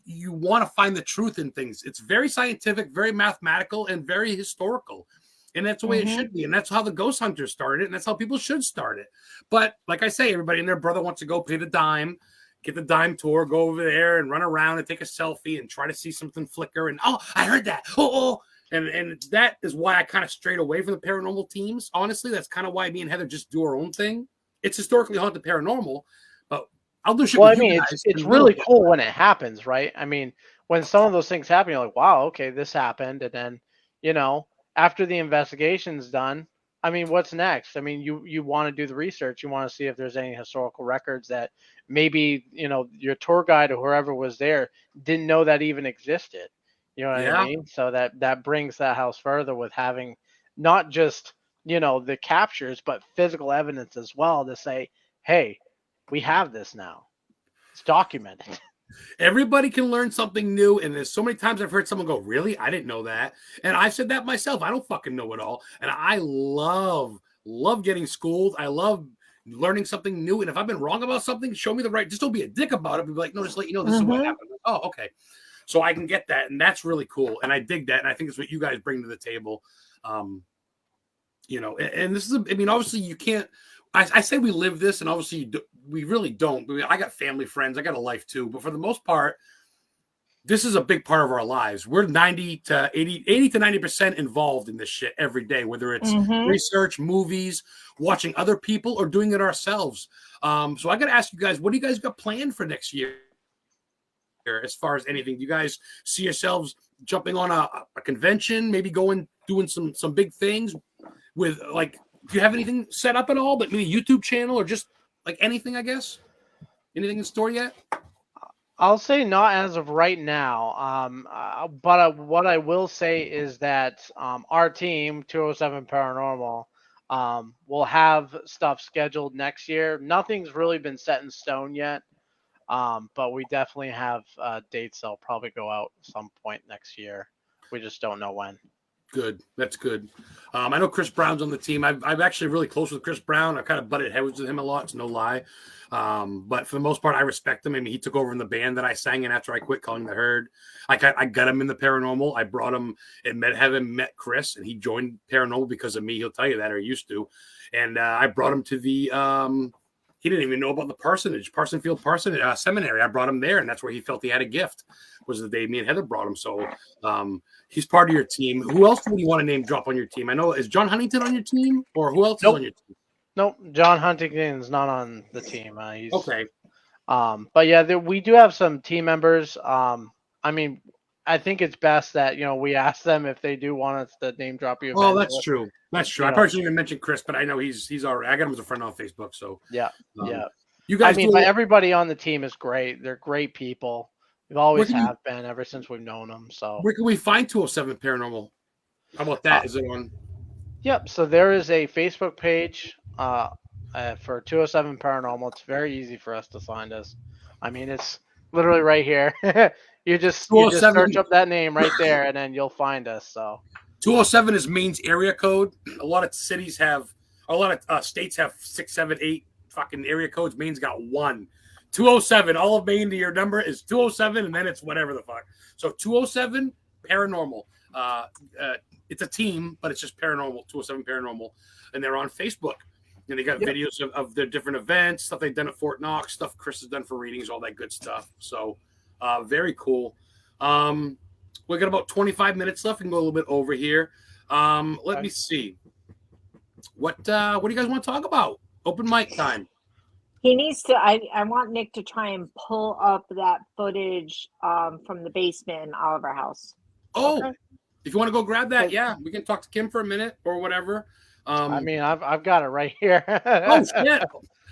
you want to find the truth in things. It's very scientific, very mathematical, and very historical. And that's the way it should be. And that's how the ghost hunters started. And that's how people should start it. But like I say, everybody and their brother wants to go pay the dime, get the dime tour, go over there and run around and take a selfie and try to see something flicker. And, oh, I heard that. Oh. And that is why I kind of strayed away from the paranormal teams. Honestly, that's kind of why me and Heather just do our own thing. It's historically haunted paranormal, but I'll do shit with you guys. It's really cool when it happens, right? I mean, when some of those things happen, you're like, wow, okay, this happened. And then, after the investigation's done, I mean, what's next? I mean, you want to do the research. You want to see if there's any historical records that maybe, your tour guide or whoever was there didn't know that even existed. You know what I mean? So that brings that house further with having not just, the captures, but physical evidence as well to say, hey, we have this now. It's documented. Everybody can learn something new. And there's so many times I've heard someone go, really? I didn't know that. And I've said that myself. I don't fucking know it all. And I love getting schooled. I love learning something new. And if I've been wrong about something, show me the right. Just don't be a dick about it. Be like, no, just let you know this is what happened. Oh, okay. So I can get that. And that's really cool. And I dig that. And I think it's what you guys bring to the table. And this is, obviously you can't, I say we live this, and obviously we really don't. I got family, friends. I got a life too. But for the most part, this is a big part of our lives. We're 80 to 90% involved in this shit every day, whether it's research, movies, watching other people, or doing it ourselves. So I got to ask you guys, what do you guys got planned for next year? As far as anything, do you guys see yourselves jumping on a convention, maybe doing some big things with, like, do you have anything set up at all, but maybe a YouTube channel or just like anything, I guess? Anything in store yet? I'll say not as of right now. But what I will say is that our team, 207 Paranormal, will have stuff scheduled next year. Nothing's really been set in stone yet. But we definitely have dates that'll probably go out at some point next year. We just don't know when. Good. That's good. I know Chris Brown's on the team. I'm actually really close with Chris Brown. I've kind of butted heads with him a lot. It's no lie. But for the most part, I respect him. I mean, he took over in the band that I sang in after I quit calling the Herd. I got him in the paranormal. I brought him and met Chris, and he joined paranormal because of me. He'll tell you that, or used to. And I brought him to the he didn't even know about the Parsonfield Seminary. I brought him there, and that's where he felt he had a gift. Was the day me and Heather brought him. So he's part of your team. Who else would you want to name drop on your team? I know, is John Huntington on your team, or who else is on your team? Nope, John Huntington's not on the team. He's okay. But yeah, we do have some team members. I mean, I think it's best that we ask them if they do want us to name drop you. Oh, that's true. That's true. I probably shouldn't even mention Chris, but I know he's already. I got him as a friend on Facebook. So yeah. You guys, but everybody on the team is great. They're great people. We've always been ever since we've known them. So where can we find 207 Paranormal? How about that? Is it on? Yep. So there is a Facebook page for 207 Paranormal. It's very easy for us to find us. I mean, it's literally right here. you just search up that name right there, and then you'll find us. So 207 is Maine's area code. A lot of states have 6, 7, 8 fucking area codes. Maine's got 1. 207. All of Maine to your number is 207, and then it's whatever the fuck. So 207 Paranormal. It's a team, but it's just Paranormal. 207 Paranormal, and they're on Facebook. And they got videos of their different events, stuff they've done at Fort Knox, stuff Chris has done for readings, all that good stuff. So very cool. We got about 25 minutes left. We can go a little bit over here. Let me see. What do you guys want to talk about? Open mic time. He needs to. I want Nick to try and pull up that footage from the basement in Oliver House. Oh, okay. If you want to go grab that, yeah, we can talk to Kim for a minute or whatever. I mean, I've got it right here. Oh shit!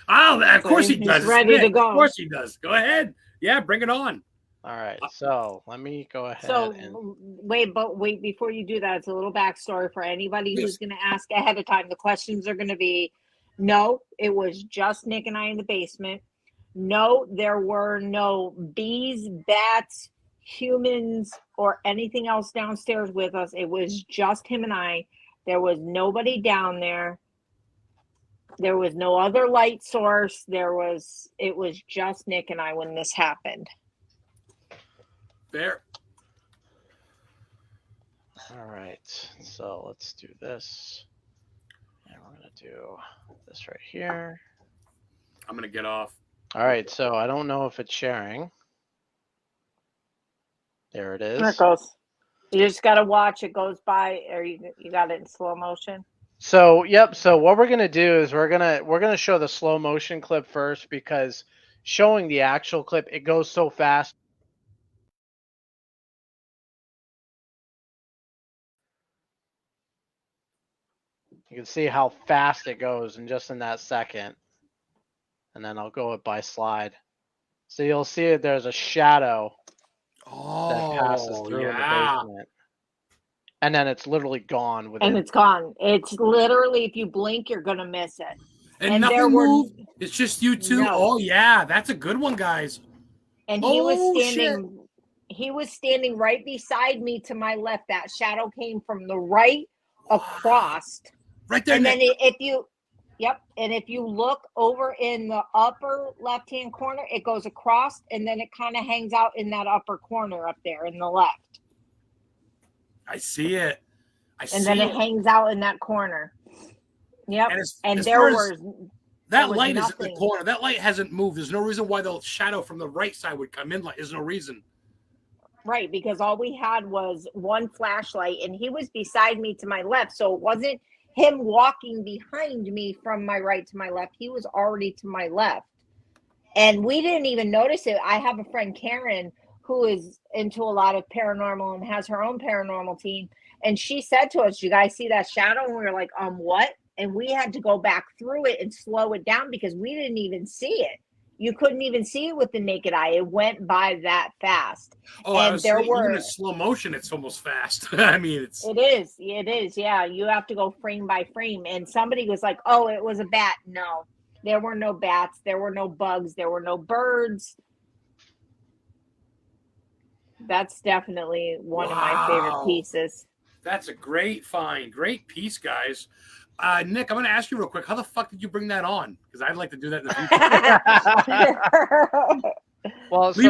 Oh, of course he does. He's ready to go. Of course he does. Go ahead. Yeah, bring it on. All right. So let me go ahead. So wait before you do that, it's a little backstory for anybody who's going to ask ahead of time. The questions are going to be. No, it was just Nick and I in the basement. No, there were no bees, bats, humans, or anything else downstairs with us. It was just him and I. There was nobody down there. There was no other light source. It was just Nick and I when this happened. Fair. All right. So let's do this. And we're going to do this right here. I'm going to get off. All right. So I don't know if it's sharing. There it is. There it goes. You just got to watch it goes by, or you got it in slow motion. So, yep. So what we're going to do is we're going to show the slow motion clip first, because showing the actual clip, it goes so fast. You can see how fast it goes in just in that second. And then I'll go it by slide. So you'll see that there's a shadow that passes through in the basement. And then it's literally gone. And it's gone. It's literally, if you blink, you're going to miss it. And nothing moved. It's just you two. No. Oh, yeah. That's a good one, guys. And he was standing right beside me to my left. That shadow came from the right across. Right there. And then if you look over in the upper left-hand corner, it goes across, and then it kind of hangs out in that upper corner up there in the left. I see it. And then it hangs out in that corner. Yep. And that light is in the corner. That light hasn't moved. There's no reason why the shadow from the right side would come in. There's no reason. Right, because all we had was one flashlight, and he was beside me to my left, so it wasn't him walking behind me from my right to my left. He was already to my left. And we didn't even notice it. I have a friend, Karen, who is into a lot of paranormal and has her own paranormal team. And she said to us, "You guys see that shadow?" And we were like, what? And we had to go back through it and slow it down because we didn't even see it. You couldn't even see it with the naked eye. It went by that fast. Oh, and even in slow motion, it's almost fast. I mean, it is. Yeah, you have to go frame by frame. And somebody was like, "Oh, it was a bat." No, there were no bats. There were no bugs. There were no birds. That's definitely one of my favorite pieces. That's a great find. Great piece, guys. Nick, I'm going to ask you real quick. How the fuck did you bring that on? Because I'd like to do that in the future. Well, so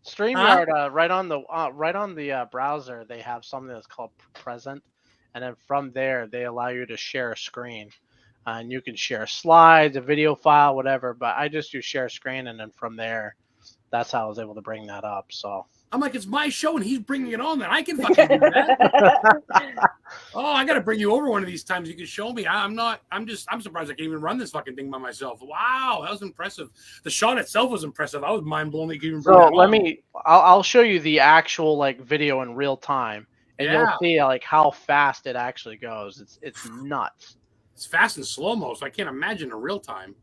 StreamYard, right on the browser, they have something that's called Present, and then from there they allow you to share a screen. and you can share slides, a video file, whatever. But I just do share screen, and then from there, that's how I was able to bring that up. So I'm like, it's my show, and he's bringing it on. Then I can fucking do that. Oh, I got to bring you over one of these times. You can show me. I'm surprised I can even run this fucking thing by myself. Wow, that was impressive. The shot itself was impressive. I was mind blown that you could even bring that on. I'll show you the actual like video in real time, and you'll see like how fast it actually goes. It's nuts. It's fast and slow-mo, so I can't imagine in real time.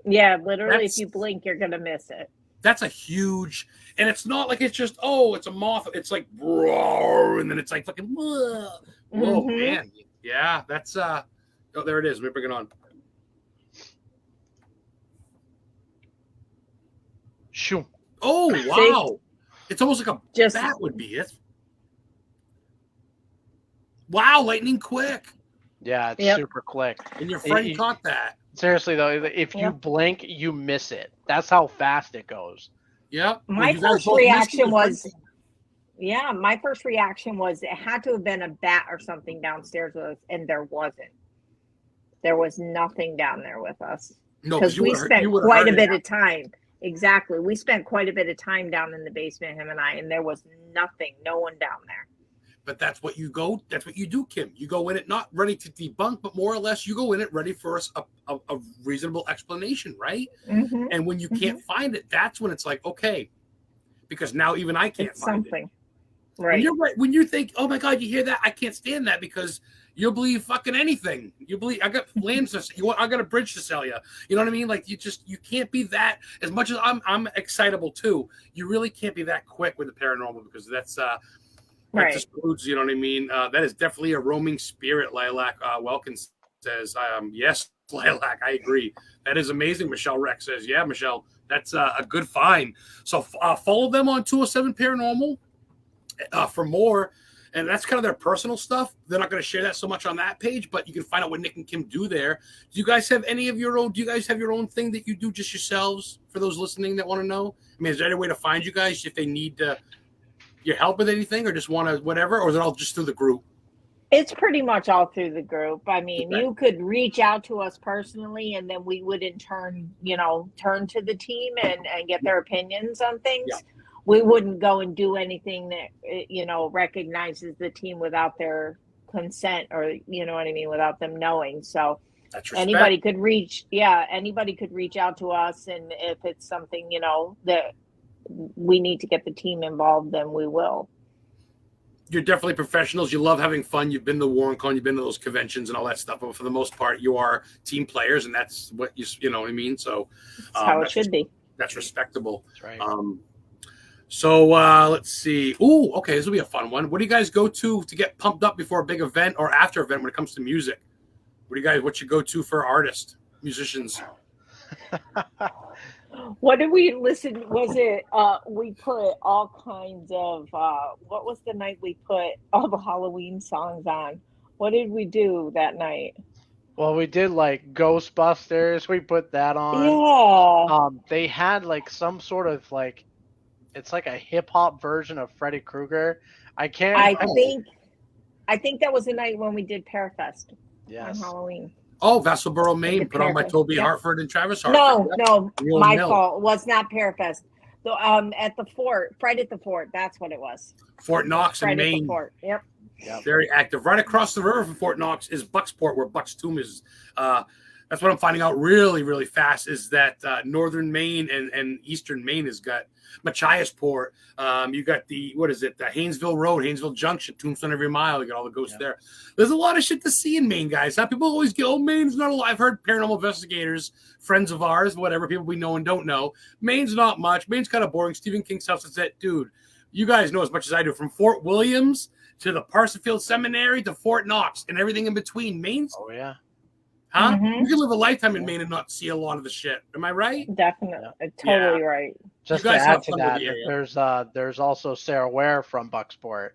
Yeah, literally, if you blink, you're going to miss it. That's a huge, and it's not like it's just, oh, it's a moth. It's like, roar, and then it's like fucking, whoa, man. Yeah, that's, oh, there it is. Let me bring it on. Shoo. Oh, wow. It's almost like a bat would be it. Wow, lightning quick. Yeah, it's super quick. And your friend caught that. Seriously, though, if you blink, you miss it. That's how fast it goes. Yep. My first reaction was it had to have been a bat or something downstairs with us, and there wasn't. There was nothing down there with us. No, because we spent quite a bit of time. Exactly. We spent quite a bit of time down in the basement, him and I, and there was nothing, no one down there. But that's what you do, Kim. You go in it not ready to debunk, but more or less you go in it ready for a reasonable explanation, right? Mm-hmm. And when you can't find it, that's when it's like, okay, because now even I can't find it. Right. When you think, oh my God, you hear that? I can't stand that because you'll believe fucking anything. You believe I got lands to sell. I got a bridge to sell you. You know what I mean? Like you can't be that, as much as I'm excitable too. You really can't be that quick with the paranormal because that's right. Just includes, you know what I mean? That is definitely a roaming spirit, Lilac. Welkins says, yes, Lilac, I agree. That is amazing. Michelle Rex says, yeah, Michelle, that's a good find. So follow them on 207 Paranormal for more. And that's kind of their personal stuff. They're not going to share that so much on that page, but you can find out what Nick and Kim do there. Do you guys have any of your own? Do you guys have your own thing that you do just yourselves for those listening that want to know? I mean, is there any way to find you guys if they need your help with anything or just want to whatever, or is it all just through the group? It's pretty much all through the group. I mean, you could reach out to us personally, and then we would in turn, turn to the team and get their opinions on things. Yeah. We wouldn't go and do anything that, recognizes the team without their consent or, you know what I mean, without them knowing. So anybody could reach out to us. And if it's something, that we need to get the team involved, then we will. You're definitely professionals. You love having fun. You've been to WarrenCon, you've been to those conventions and all that stuff. But for the most part, you are team players, and that's what you know what I mean. So that's how it should be. That's respectable. That's right. So let's see. Ooh, okay, this will be a fun one. What do you guys go to get pumped up before a big event or after event when it comes to music? What you go to for artists, musicians? What did we listen? Was it we put all kinds of what was the night we put all the Halloween songs on? What did we do that night? Well, we did like Ghostbusters. We put that on. Yeah. They had like some sort of like, it's like a hip hop version of Freddy Krueger. I think that was the night when we did Parafest on Halloween. Oh, Vassalboro, Maine. Put on my Toby Hartford and Travis Hartford. No, my fault. It was not Parafest. So at the fort, Friday at the Fort. That's what it was. Fort Knox in Maine. Fort. Yep. Very active. Right across the river from Fort Knox is Bucksport, where Buck's tomb is. That's what I'm finding out really, really fast is that northern Maine and eastern Maine has got Machiasport. You got the Haynesville Road, Haynesville Junction, Tombstone every mile. You got all the ghosts there. There's a lot of shit to see in Maine, guys. People always get, Maine's not alive. I've heard paranormal investigators, friends of ours, whatever, people we know and don't know. Maine's not much. Maine's kind of boring. Stephen King's house is that, dude. You guys know as much as I do. From Fort Williams to the Parsonsfield Seminary to Fort Knox and everything in between. Maine's. Oh, yeah. Huh? Mm-hmm. You can live a lifetime in Maine and not see a lot of the shit. Am I right? Definitely. Totally right. Just to add to that, there's also Sarah Ware from Bucksport.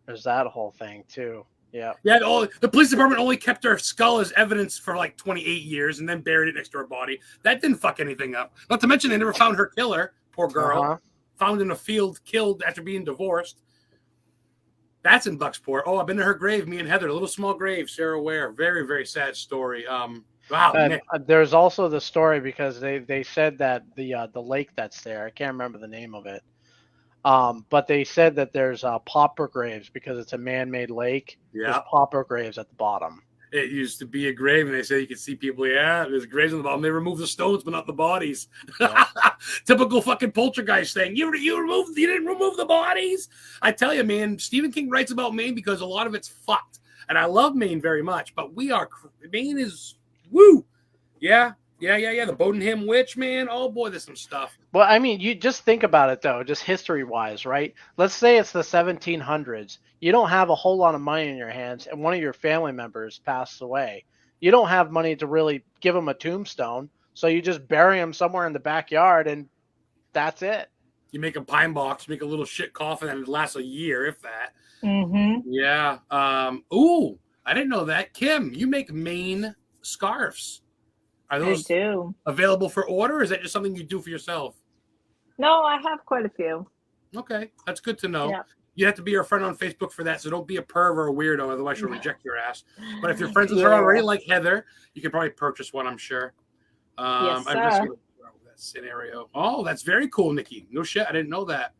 There's that whole thing too. Yeah. Yeah. The police department only kept her skull as evidence for like 28 years and then buried it next to her body. That didn't fuck anything up. Not to mention they never found her killer. Poor girl. Uh-huh. Found in a field, killed after being divorced. That's in Bucksport. Oh, I've been to her grave, me and Heather. A little small grave, Sarah Ware. Very, very sad story. Wow, And Nick. there's also the story because they said that the lake that's there, I can't remember the name of it. But they said that there's pauper graves because it's a man-made lake. There's Yeah. pauper graves at the bottom. It used to be a grave, and they say you could see people. Yeah, there's graves on the bottom. They remove the stones, but not the bodies. Yeah. Typical fucking poltergeist thing. You didn't remove the bodies. I tell you, man. Stephen King writes about Maine because a lot of it's fucked, and I love Maine very much. But Maine is woo. Yeah. The Bodenham witch, man. Oh boy, there's some stuff. Well, I mean, you just think about it though, just history-wise, right? Let's say it's the 1700s. You don't have a whole lot of money in your hands, and one of your family members passed away. You don't have money to really give them a tombstone, so you just bury them somewhere in the backyard, and that's it. You make a pine box, make a little shit coffin, and it lasts a year, if that. Mm-hmm. Yeah. Ooh, I didn't know that. Kim, you make Maine scarves. Are those I do. available for order, or is that just something you do for yourself? No, I have quite a few. Okay, that's good to know. Yeah. You have to be your friend on Facebook for that, so don't be a perv or a weirdo, otherwise she'll reject your ass. But if you're friends with her already, like Heather, you can probably purchase one, I'm sure. Yes, I'm just gonna that scenario. Oh, that's very cool, Nikki. No shit, I didn't know that.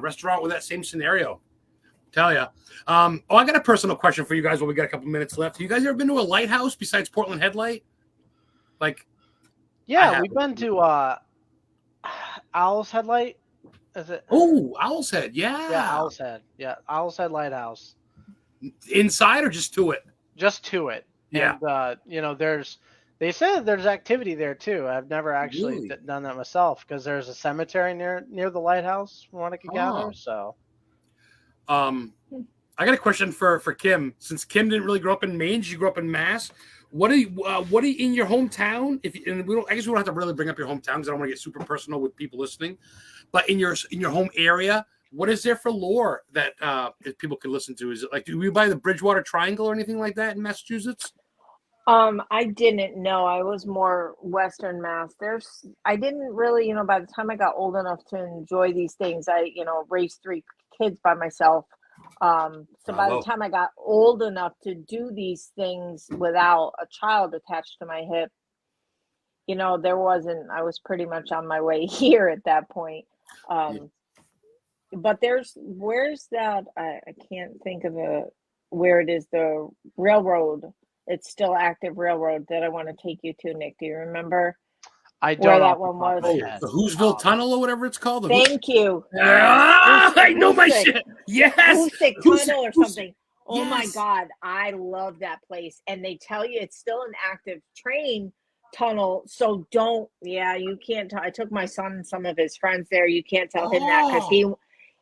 Restaurant with that same scenario. Tell ya. I got a personal question for you guys while we got a couple minutes left. Have you guys ever been to a lighthouse besides Portland Headlight? Like, Yeah, we've been to Owl's Headlight. Is it? Oh, Owl's Head. Yeah. Yeah, Owl's Head. Yeah, Owl's Head Lighthouse. Inside or just to it? Just to it. Yeah. And they said there's activity there too. I've never actually Really? done that myself because there's a cemetery near the lighthouse from what I could gather. So, I got a question for Kim. Since Kim didn't really grow up in Maine, she grew up in Mass. What are you in your hometown? I guess we don't have to really bring up your hometown because I don't want to get super personal with people listening. But in your home area, what is there for lore that people can listen to? Is it like, do we buy the Bridgewater Triangle or anything like that in Massachusetts? I didn't know. I was more Western Mass. I didn't really, by the time I got old enough to enjoy these things, I, raised 3 kids by myself. So by the time I got old enough to do these things without a child attached to my hip, I was pretty much on my way here at that point. But where's that? I can't think of where it is, the railroad. It's still active railroad that I want to take you to, Nick. Do you remember? I don't where know that one was. The Whoville Tunnel or whatever it's called. Thank you. I know my shit. Yes. Hoosick Tunnel or something. Oh Yes. my God. I love that place. And they tell you it's still an active train tunnel. So you can't I took my son and some of his friends there. You can't tell him that because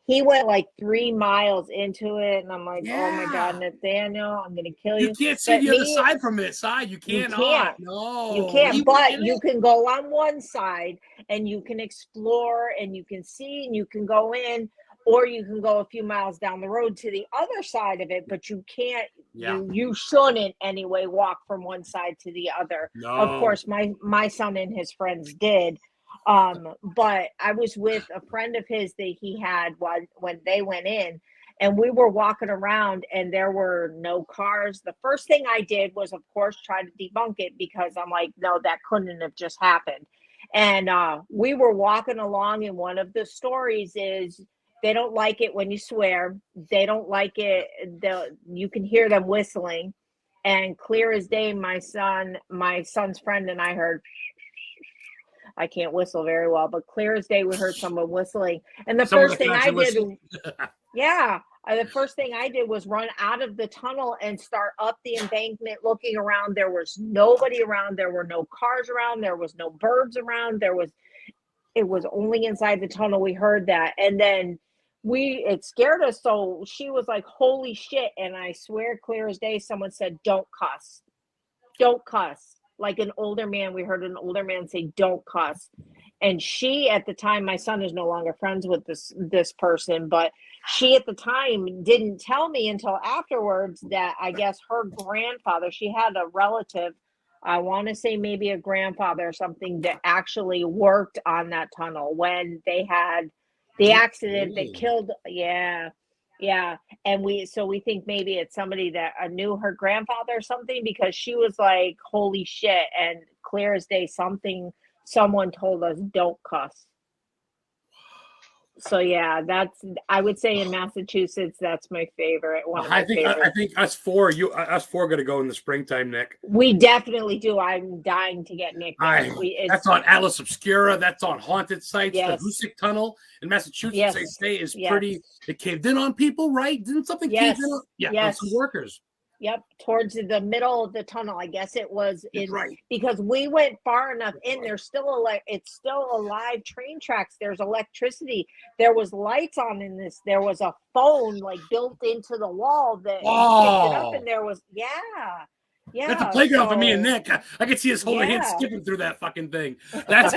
he went like 3 miles into it, and I'm like, oh my God, Nathaniel, I'm gonna kill you. You can't see the other side from it. You can't. No, you can't. But you can go on one side, and you can explore, and you can see, and you can go in, or you can go a few miles down the road to the other side of it. But you can't. Yeah. You shouldn't anyway walk from one side to the other. No. Of course, my son and his friends did. But I was with a friend of his that he had when they went in, and we were walking around and there were no cars. The first thing I did was, of course, try to debunk it because I'm like, no, that couldn't have just happened. And we were walking along, and one of the stories is they don't like it when you swear. They don't like it. You can hear them whistling, and clear as day, my son's friend and I heard. I can't whistle very well, but clear as day, we heard someone whistling. And the first thing I did, the first thing I did was run out of the tunnel and start up the embankment looking around. There was nobody around. There were no cars around. There was no birds around. It was only inside the tunnel. We heard that. And then it scared us. So she was like, holy shit. And I swear, clear as day, someone said, don't cuss. Don't cuss. Like an older man, we heard an older man say, don't cuss. And she, at the time, my son is no longer friends with this person, but she at the time didn't tell me until afterwards that I guess her grandfather, she had a relative, I want to say maybe a grandfather or something, that actually worked on that tunnel when they had the accident that killed. Yeah. Yeah, and we think maybe it's somebody that knew her grandfather or something, because she was like, "Holy shit!" And clear as day, someone told us don't cuss. So yeah, I would say in Massachusetts, that's my favorite. One of my favorites. I think us four got to go in the springtime, Nick. We definitely do. I'm dying to get Nick there. That's on Atlas Obscura. That's on haunted sites. Yes. The Hoosick Tunnel in Massachusetts, Yes. they say, is Yes. pretty. It caved in on people, right? Didn't something cave in on? Yeah, Yes. on some workers. Yep, towards the middle of the tunnel. I guess it was in, right, because we went far enough in. There's still it's still alive train tracks. There's electricity. There was lights on in this. There was a phone like built into the wall that picked it up, and there was That's a playground for me and Nick. I could see us holding hands skipping through that fucking thing. That's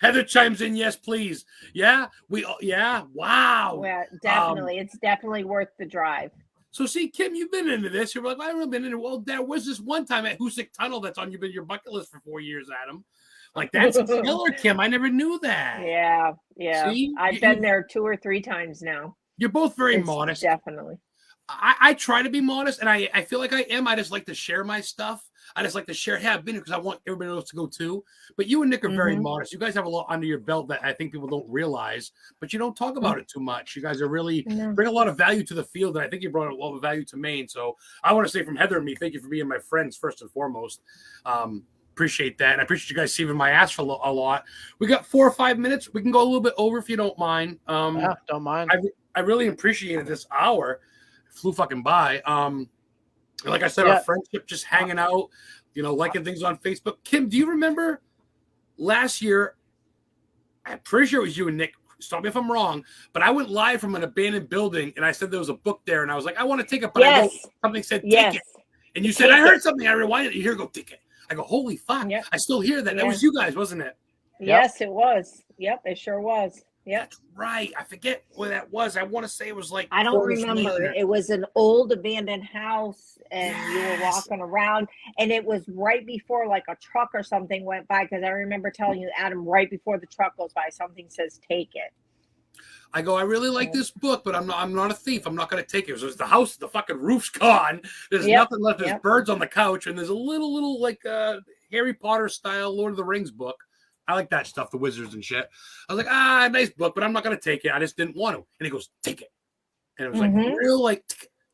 Heather chimes in, yes, please. Yeah, wow. Yeah, definitely. It's definitely worth the drive. So see, Kim, you've been into this. You're like, I've really been into it. Well, there was this one time at Hoosick Tunnel that's on your bucket list for 4 years, Adam. Like, that's killer, Kim. I never knew that. Yeah. See? I've been there 2 or 3 times now. You're both very modest. Definitely. I try to be modest, and I feel like I am. I just like to share my stuff. I just like to share. Hey, I've been here because I want everybody else to go too. But you and Nick are very modest. You guys have a lot under your belt that I think people don't realize, but you don't talk about it too much. You guys are really bring a lot of value to the field, and I think you brought a lot of value to Maine. So I want to say from Heather and me, thank you for being my friends first and foremost. Appreciate that, and I appreciate you guys saving my ass for a lot. We got 4 or 5 minutes. We can go a little bit over if you don't mind. Yeah, don't mind. I really appreciated this hour. Flew fucking by. Like I said, our friendship, just hanging out, liking things on Facebook. Kim, do you remember last year? I'm pretty sure it was you and Nick. Stop me if I'm wrong, but I went live from an abandoned building, and I said there was a book there, and I was like, I want to take it, but I wrote, something said take it, and you said I heard something. I rewinded it. You hear go take it. I go, holy fuck! Yep. I still hear that. That was you guys, wasn't it? Yes, it was. Yep, it sure was. Yep. That's right. I forget where that was. I want to say it was like I don't remember. It was an old abandoned house, and you were walking around, and it was right before like a truck or something went by, because I remember telling you, Adam, right before the truck goes by, something says take it. I go, I really like this book, but I'm not a thief. I'm not going to take it. So it's the house, the fucking roof's gone. There's nothing left. There's birds on the couch, and there's a little like Harry Potter style Lord of the Rings book. I like that stuff, the wizards and shit. I was like, nice book, but I'm not going to take it. I just didn't want to. And he goes, take it. And it was like, real like,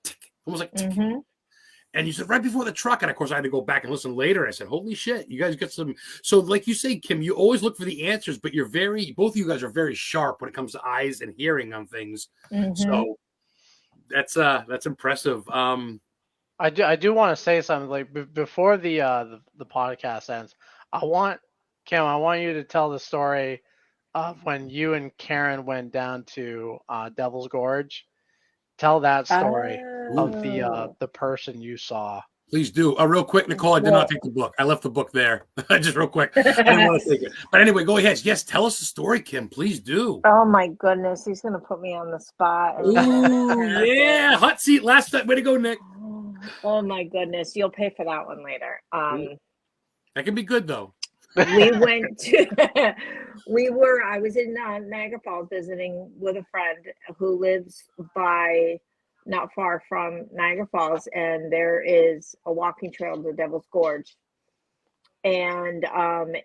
tick it. Almost like, tick it. And you said right before the truck. And of course, I had to go back and listen later. I said, holy shit, you guys get some. So like you say, Kim, you always look for the answers, but both of you guys are very sharp when it comes to eyes and hearing on things. So that's impressive. I do want to say something, like before the podcast ends. Kim, I want you to tell the story of when you and Karen went down to Devil's Gorge. Tell that story of the person you saw. Please do. Real quick, Nicole, I did not take the book. I left the book there. Just real quick. I didn't want to take it. But anyway, go ahead. Yes, tell us the story, Kim. Please do. Oh, my goodness. He's going to put me on the spot. Ooh, yeah. Hot seat. Last time. Way to go, Nick. Oh, my goodness. You'll pay for that one later. That can be good, though. We went to, I was in Niagara Falls visiting with a friend who lives not far from Niagara Falls, and there is a walking trail to Devil's Gorge. And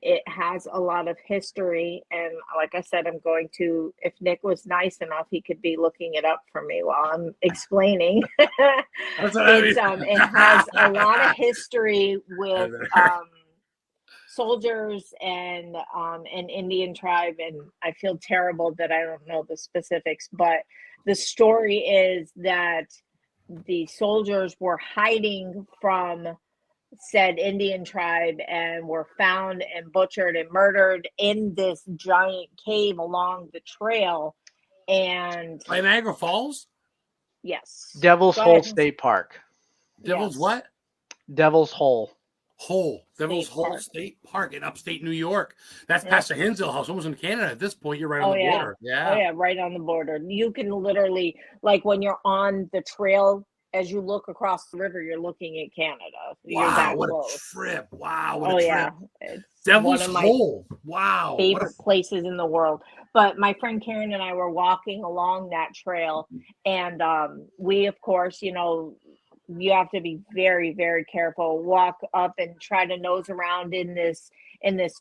it has a lot of history. And like I said, I'm going to, if Nick was nice enough, he could be looking it up for me while I'm explaining. It has a lot of history with soldiers and an Indian tribe, and I feel terrible that I don't know the specifics, but the story is that the soldiers were hiding from said Indian tribe and were found and butchered and murdered in this giant cave along the trail. And by Niagara Falls? Yes. Devil's Hole State Park. Devil's what? Devil's Hole. Devil's Hole State Park in upstate New York. That's past the Hinsdale House, almost in Canada. At this point, you're right on the border. Yeah. Oh, yeah, right on the border. You can literally, like when you're on the trail, as you look across the river, you're looking at Canada. You're Wow, that what close. a trip. Wow, what Oh a trip. yeah, it's Devil's one of my Hole. Wow. favorite places in the world. But my friend Karen and I were walking along that trail, and we, of course, you have to be very, very careful. Walk up and try to nose around in this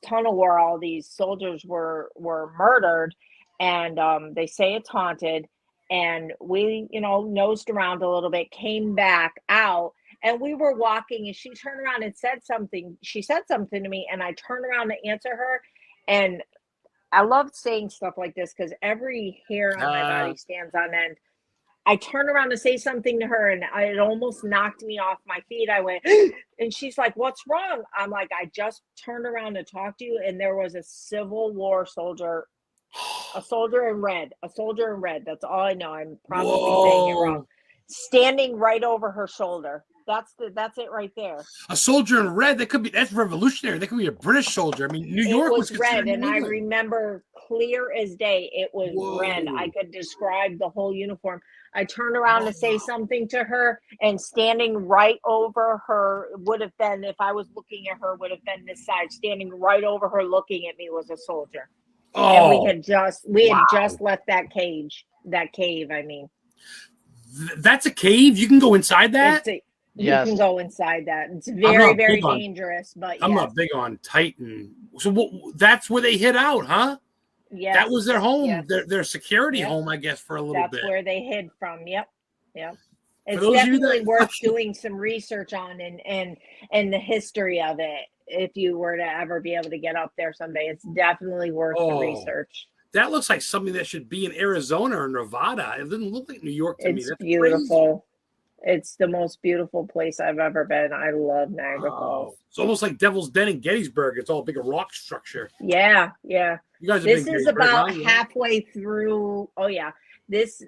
tunnel where all these soldiers were murdered, and they say it's haunted. And we, nosed around a little bit, came back out, and we were walking, and she turned around and said something. She said something to me, and I turned around to answer her. And I love saying stuff like this because every hair on my body stands on end. I turned around to say something to her, and it almost knocked me off my feet. I went, and she's like, "What's wrong?" I'm like, "I just turned around to talk to you, and there was a Civil War soldier, a soldier in red. That's all I know. I'm probably saying it wrong. Standing right over her shoulder. That's it right there. A soldier in red. That's revolutionary. That could be a British soldier. I mean, New York was red, and I remember clear as day. It was red. I could describe the whole uniform. I turned around to say something to her, and standing right over her would have been, if I was looking at her, would have been this side. Standing right over her, looking at me, was a soldier. And we had just left that cave. I mean, that's a cave. You can go inside that. You can go inside that. It's very, very dangerous, but I'm not big on Titan. So that's where they hid out, huh? Yes. That was their home, their security home, I guess, for a little bit. That's where they hid from. Yep. It's definitely worth doing some research on and the history of it. If you were to ever be able to get up there someday, it's definitely worth the research. That looks like something that should be in Arizona or Nevada. It doesn't look like New York to me. That's beautiful. Crazy. It's the most beautiful place I've ever been. I love Niagara Falls. It's almost like Devil's Den in Gettysburg. It's all a big rock structure. Yeah. You guys this is about halfway through. Oh yeah. This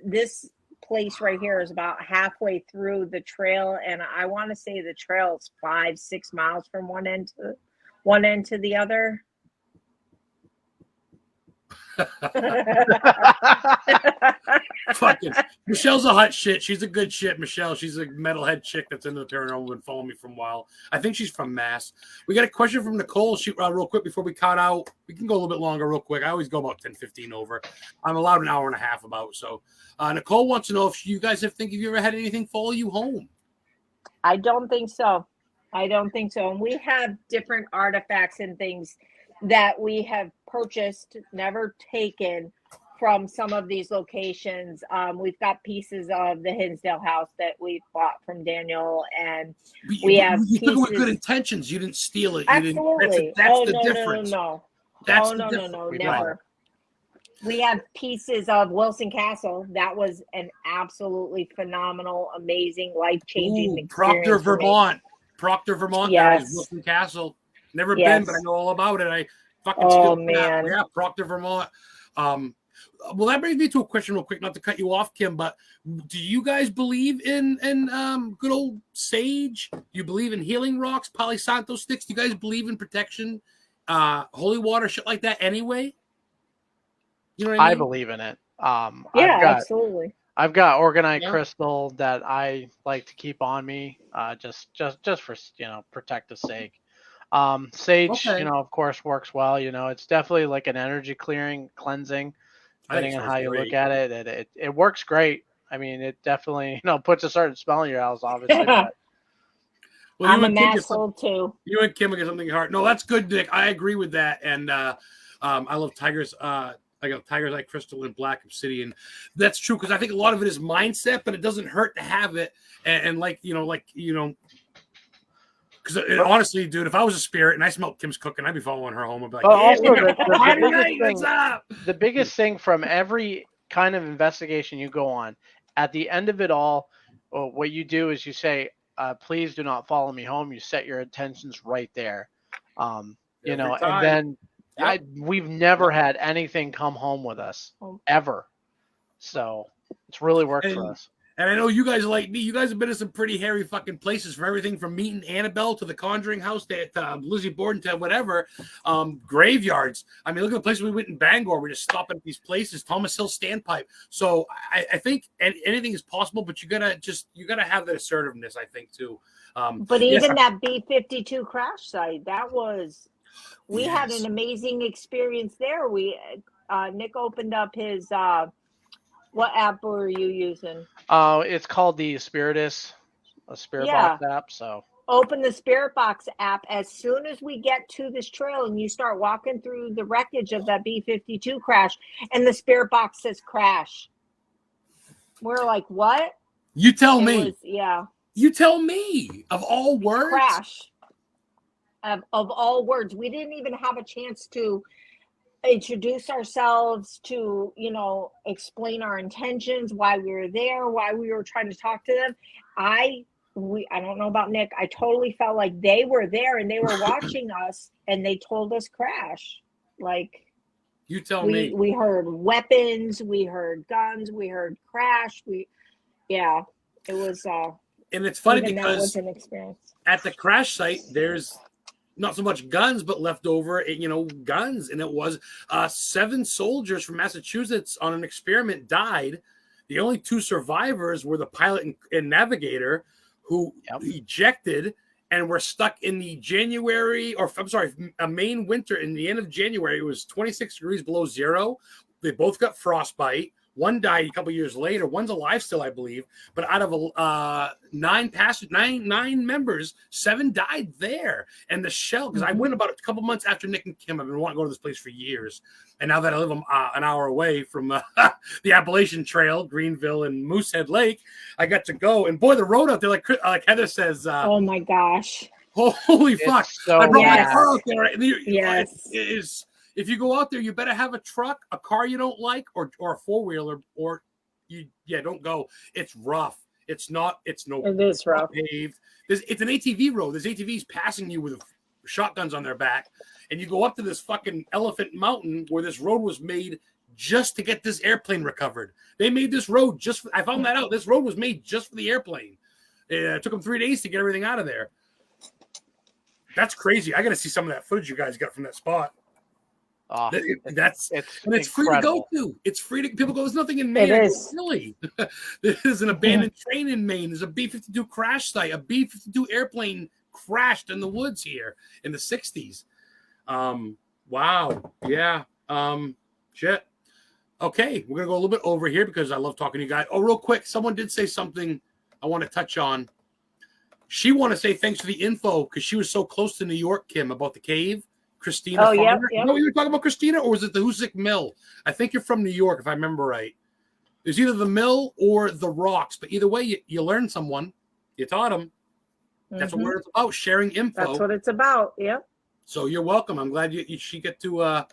place right here is about halfway through the trail, and I want to say the trail is 5-6 miles from one end to the other. Fucking Michelle's a hot shit. She's a good shit, Michelle. She's a metalhead chick that's into the paranormal, been following me for a while. I think she's from Mass. We got a question from Nicole. Shoot real quick before we cut out. We can go a little bit longer real quick. I always go about 10-15 over. I'm allowed an hour and a half about. So Nicole wants to know if you guys have you ever had anything follow you home. I don't think so. And we have different artifacts and things that we have purchased, never taken from some of these locations. We've got pieces of the Hinsdale house that we bought from Daniel, and we have pieces. You took it with good intentions. You didn't steal it. Absolutely. That's the difference. No. That's No, never. We have pieces of Wilson Castle. That was an absolutely phenomenal, amazing, life-changing experience. Proctor, Vermont. Yes. That is Wilson Castle. Never been, but I know all about it. I fucking still man. Yeah, Proctor, Vermont. Well, that brings me to a question real quick, not to cut you off, Kim, but do you guys believe in good old sage? Do you believe in healing rocks, Palo Santo sticks? Do you guys believe in protection, holy water, shit like that anyway? You know what I mean? I believe in it. Absolutely. I've got organite crystal that I like to keep on me, just for protective sake. Sage, of course, works well. It's definitely like an energy cleansing, depending on how you look at it. It works great. I mean, it definitely puts a certain smell in your house, obviously. But well, I'm an asshole too. You and Kim will get something hard. No, that's good, Nick. I agree with that, and I love tigers. I got Tiger's Eye crystal and black obsidian. That's true because I think a lot of it is mindset, but it doesn't hurt to have it. And because honestly, dude, if I was a spirit and I smelled Kim's cooking, I'd be following her home. I'd be like, the biggest thing from every kind of investigation you go on, at the end of it all, what you do is you say, please do not follow me home. You set your intentions right there. And then we've never had anything come home with us ever. So it's really worked for us. And I know you guys are like me. You guys have been to some pretty hairy fucking places, from everything from meeting Annabelle to the Conjuring House to Lizzie Borden to whatever, graveyards. I mean, look at the places we went in Bangor. We're just stopping at these places. Thomas Hill Standpipe. So I think anything is possible, but you gotta have that assertiveness, I think, too. But even that B-52 crash site, we had an amazing experience there. Nick opened up his. What app were you using? It's called the Spiritus, a Spirit Box app. So open the Spirit Box app as soon as we get to this trail, and you start walking through the wreckage of that B-52 crash, and the Spirit Box says crash. We're like, what? You tell me. Yeah. You tell me. Of all words? Crash. Of all words. We didn't even have a chance to introduce ourselves, to explain our intentions, why we were there, why we were trying to talk to them. I don't know about Nick. I totally felt like they were there and they were watching us, and they told us crash. Like, you tell me. We heard weapons, we heard guns, we heard crash. It was and it's funny because that was an experience. At the crash site, there's not so much guns, but leftover, guns. And it was 7 soldiers from Massachusetts on an experiment died. The only 2 survivors were the pilot and navigator, who ejected and were stuck in the a Maine winter. In the end of January, it was 26 degrees below zero. They both got frostbite. One died a couple years later. One's alive still, I believe. But out of 9 members, 7 died there. And the shell, because I went about a couple months after Nick and Kim. I've been wanting to go to this place for years. And now that I live an hour away from the Appalachian Trail, Greenville, and Moosehead Lake, I got to go. And boy, the road out there, like Heather says. Oh my gosh! Holy fuck! So I brought my car out there. Yes. If you go out there, you better have a truck, a car you don't like, or a 4-wheeler, or don't go. It's rough. It is rough. Paved. It's an ATV road. There's ATVs passing you with shotguns on their back, and you go up to this fucking Elephant Mountain where this road was made just to get this airplane recovered. They made this road I found that out. This road was made just for the airplane. It took them 3 days to get everything out of there. That's crazy. I got to see some of that footage you guys got from that spot. It's free to go to. It's free to people go. There's nothing in Maine. It is. Really. There's an abandoned train in Maine. There's a B-52 crash site. A B-52 airplane crashed in the woods here in the 60s. Wow. Yeah. Shit. Okay, we're gonna go a little bit over here because I love talking to you guys. Oh, real quick, someone did say something I want to touch on. She want to say thanks for the info because she was so close to New York, Kim, about the cave. Christina. Oh, yeah. You know what you were talking about, Christina, or was it the Hoosick Mill? I think you're from New York, if I remember right. There's either the mill or the rocks, but either way, you learn someone. You taught them. That's what it's about, sharing info. That's what it's about, yeah. So you're welcome. I'm glad she get to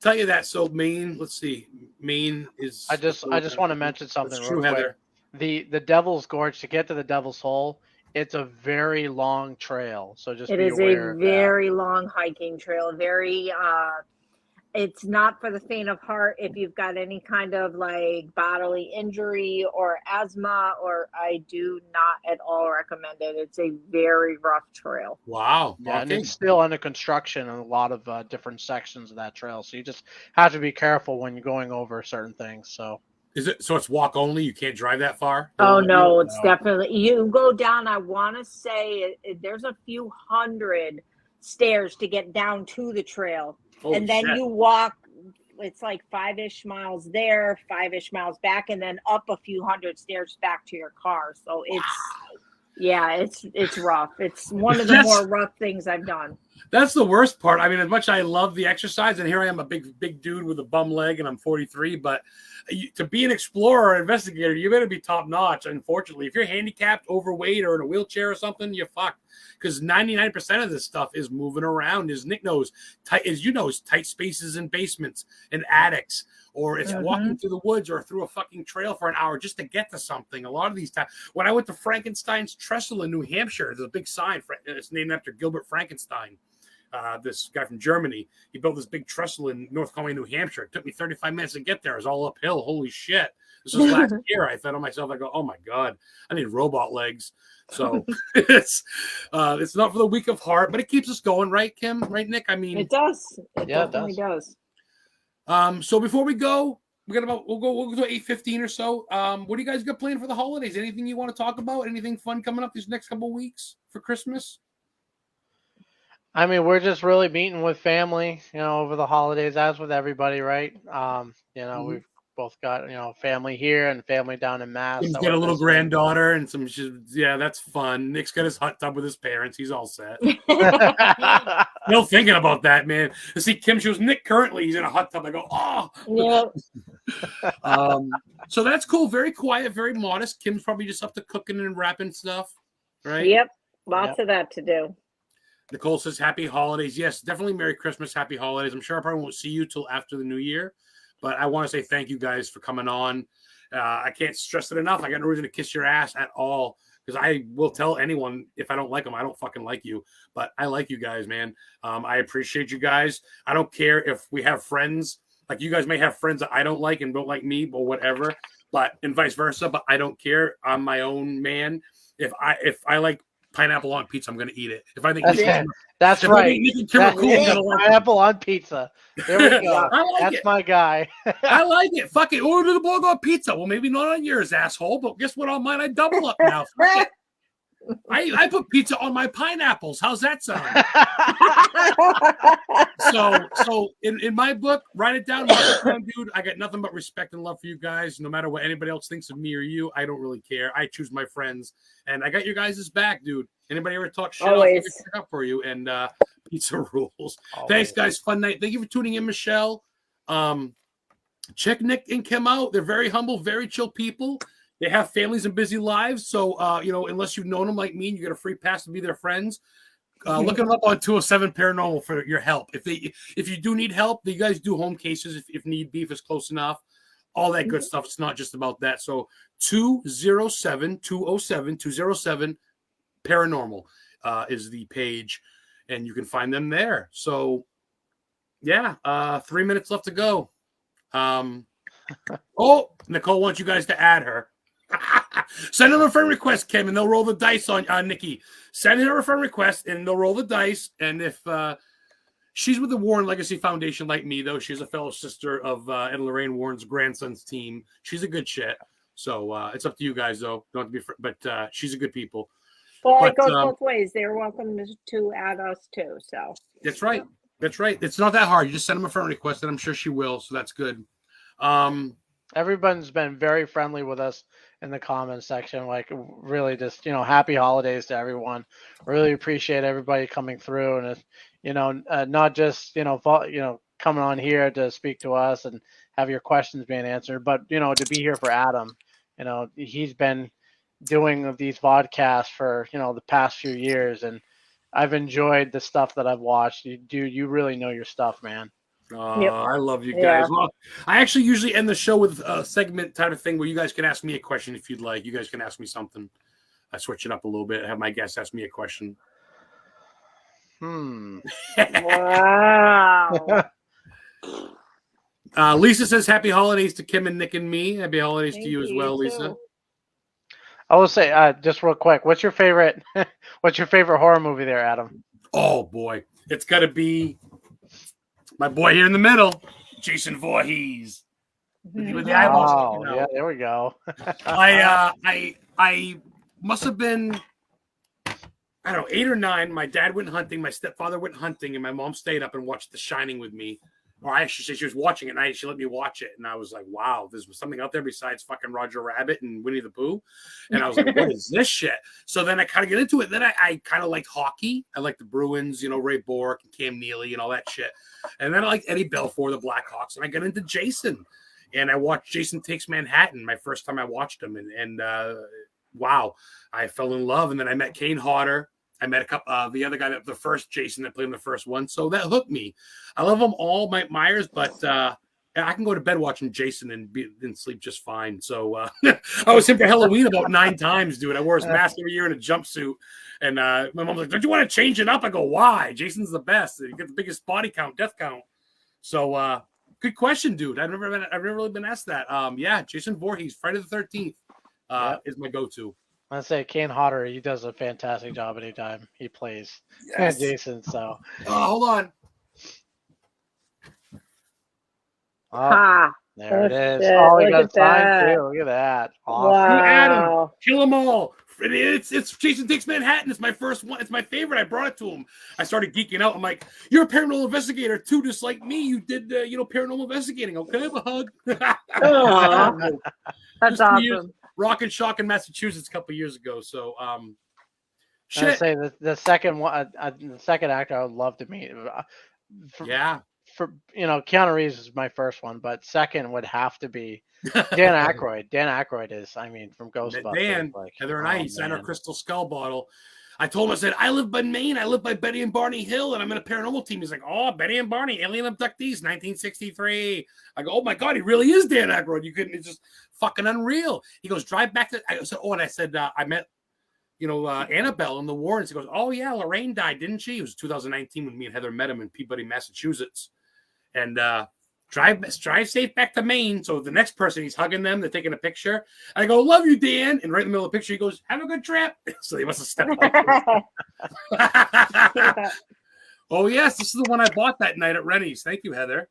tell you that. So Maine, let's see. Maine is... I just want to mention something real quick. Heather. The Devil's Gorge, to get to the Devil's Hole, it's a very long trail, so just it be is aware a very long hiking trail. Very, it's not for the faint of heart. If you've got any kind of like bodily injury or asthma, I do not at all recommend it. It's a very rough trail. Wow. Yeah, and it's still under construction in a lot of different sections of that trail, so you just have to be careful when you're going over certain things. So. Is it so? It's walk only. You can't drive that far. Oh no, it's definitely you go down. I want to say there's a few hundred stairs to get down to the trail, and then you walk. It's like 5-ish miles there, 5-ish miles back, and then up a few hundred stairs back to your car. So it's rough. It's one of the more rough things I've done. That's the worst part. I mean, as much as I love the exercise, and here I am, a big dude with a bum leg, and I'm 43, but to be an explorer or investigator, you better be top notch. Unfortunately, if you're handicapped, overweight, or in a wheelchair or something, you're fucked. Because 99% of this stuff is moving around, as Nick knows, tight spaces in basements and attics, or it's walking through the woods or through a fucking trail for an hour just to get to something. A lot of these times, when I went to Frankenstein's Trestle in New Hampshire, there's a big sign. It's named after Gilbert Frankenstein. this guy from Germany. He built this big trestle in North Conway, New Hampshire. It took me 35 minutes to get there. It was all uphill. Holy shit. This was last year. I thought to myself, I go, oh my God, I need robot legs. So it's not for the weak of heart, but it keeps us going, right, Kim? Right, Nick? I mean, it does. It definitely does. So before we go, we'll go to 8:15 or so. What do you guys got planned for the holidays? Anything you want to talk about? Anything fun coming up these next couple of weeks for Christmas? I mean, we're just really meeting with family, over the holidays, as with everybody, right? We've both got, family here and family down in Mass. He's got a little granddaughter and some, that's fun. Nick's got his hot tub with his parents. He's all set. Still thinking about that, man. To see Kim, she was Nick currently, he's in a hot tub. I go, oh. Yeah. So that's cool. Very quiet, very modest. Kim's probably just up to cooking and wrapping stuff, right? Yep. Lots of that to do. Nicole says, happy holidays. Yes, definitely Merry Christmas, happy holidays. I'm sure I probably won't see you till after the new year, but I want to say thank you guys for coming on. I can't stress it enough. I got no reason to kiss your ass at all, because I will tell anyone if I don't like them, I don't fucking like you, but I like you guys, man. I appreciate you guys. I don't care if we have friends. Like, you guys may have friends that I don't like and don't like me, or whatever, and vice versa, but I don't care. I'm my own man. If I like pineapple on pizza, I'm going to eat it. If I think that's right. Pineapple on pizza. There we go. That's my guy. I like it. Fuck it. Order the bulldog pizza. Well, maybe not on yours, asshole. But guess what? On mine, I double up now. I put pizza on my pineapples. How's that sound? So in my book, write it down, dude. I got nothing but respect and love for you guys. No matter what anybody else thinks of me or you, I don't really care. I choose my friends, and I got your guys' back, dude. Anybody ever talk shit, I'll stick up for you. And pizza rules. Always. Thanks, guys. Fun night. Thank you for tuning in, Michelle. Check Nick and Kim out. They're very humble, very chill people. They have families and busy lives. So, unless you've known them like me and you get a free pass to be their friends, look them up on 207 Paranormal for your help. If you do need help, you guys do home cases if need be, if it's close enough. All that good stuff. It's not just about that. So 207 Paranormal is the page, and you can find them there. So, yeah, 3 minutes left to go. Nicole wants you guys to add her. Send them a friend request, Kim, and they'll roll the dice on Nikki. Send her a friend request, and they'll roll the dice. And if she's with the Warren Legacy Foundation, like me, though, she's a fellow sister of Ed and Lorraine Warren's grandson's team. She's a good shit. So it's up to you guys, though. Don't have to be, but she's a good people. Well, it goes both ways. They're welcome to add us too. So that's right. That's right. It's not that hard. You just send them a friend request, and I'm sure she will. So that's good. Everyone's been very friendly with us in the comments section. Like, really, just happy holidays to everyone. Really appreciate everybody coming through, and not just coming on here to speak to us and have your questions being answered, but to be here for Adam. He's been doing these vodcasts for the past few years, and I've enjoyed the stuff that I've watched. You really know your stuff, man. I love you guys. Yeah. Well, I actually usually end the show with a segment type of thing where you guys can ask me a question if you'd like. You guys can ask me something. I switch it up a little bit. Have my guests ask me a question. Wow. Lisa says happy holidays to Kim and Nick and me. Happy holidays to you as well, Lisa. I will say, just real quick, what's your favorite horror movie there, Adam? Oh boy, it's got to be my boy here in the middle, Jason Voorhees. With the eyeballs. Yeah, there we go. I must have been, I don't know, 8 or 9. My dad went hunting, my stepfather went hunting, and my mom stayed up and watched The Shining with me. Or I actually say she was watching it at night. She let me watch it, and I was like, "Wow, there's something out there besides fucking Roger Rabbit and Winnie the Pooh." And I was like, "What is this shit?" So then I kind of get into it. Then I kind of liked hockey. I liked the Bruins, Ray Bourque and Cam Neely and all that shit. And then I liked Eddie Belfour, the Blackhawks, and I got into Jason. And I watched Jason Takes Manhattan my first time I watched him, and wow, I fell in love. And then I met Kane Hodder. I met a couple, the other guy, the first Jason that played in the first one. So that hooked me. I love them all, Mike Myers, but I can go to bed watching Jason and sleep just fine. So I was him for Halloween about 9 times, dude. I wore his mask every year in a jumpsuit. And my mom's like, don't you want to change it up? I go, why? Jason's the best. You get the biggest body count, death count. So good question, dude. I've never really been asked that. Yeah, Jason Voorhees, Friday the 13th is my go-to. I say Kane Hodder, he does a fantastic job anytime he plays Jason. So hold on. Oh, there it is. Shit. Oh, he Look got at time that. too. Look at that. Awesome. Wow. Adam, kill them all. It's Jason Takes Manhattan. It's my first one. It's my favorite. I brought it to him. I started geeking out. I'm like, you're a paranormal investigator too, just like me. You did, paranormal investigating. Okay, have a hug. That's awesome. Rock and Shock in Massachusetts a couple of years ago. So, shit. I say the second one, the second actor I would love to meet. For Keanu Reeves is my first one, but second would have to be Dan Aykroyd. Dan Aykroyd is, from Ghostbusters. Dan, Heather and I signed our crystal skull bottle. I told him, I said, I live by Maine. I live by Betty and Barney Hill, and I'm in a paranormal team. He's like, oh, Betty and Barney, alien abductees, 1963. I go, oh my God, he really is Dan Aykroyd. It's just fucking unreal. He goes, drive back to, I said, I met, Annabelle in the Warrens. He goes, oh yeah, Lorraine died, didn't she? It was 2019 when me and Heather met him in Peabody, Massachusetts. And drive safe back to Maine. So the next person, he's hugging them. They're taking a picture. I go, love you, Dan. And right in the middle of the picture, he goes, have a good trip. So he must have stepped up. Oh, yes. This is the one I bought that night at Rennie's. Thank you, Heather.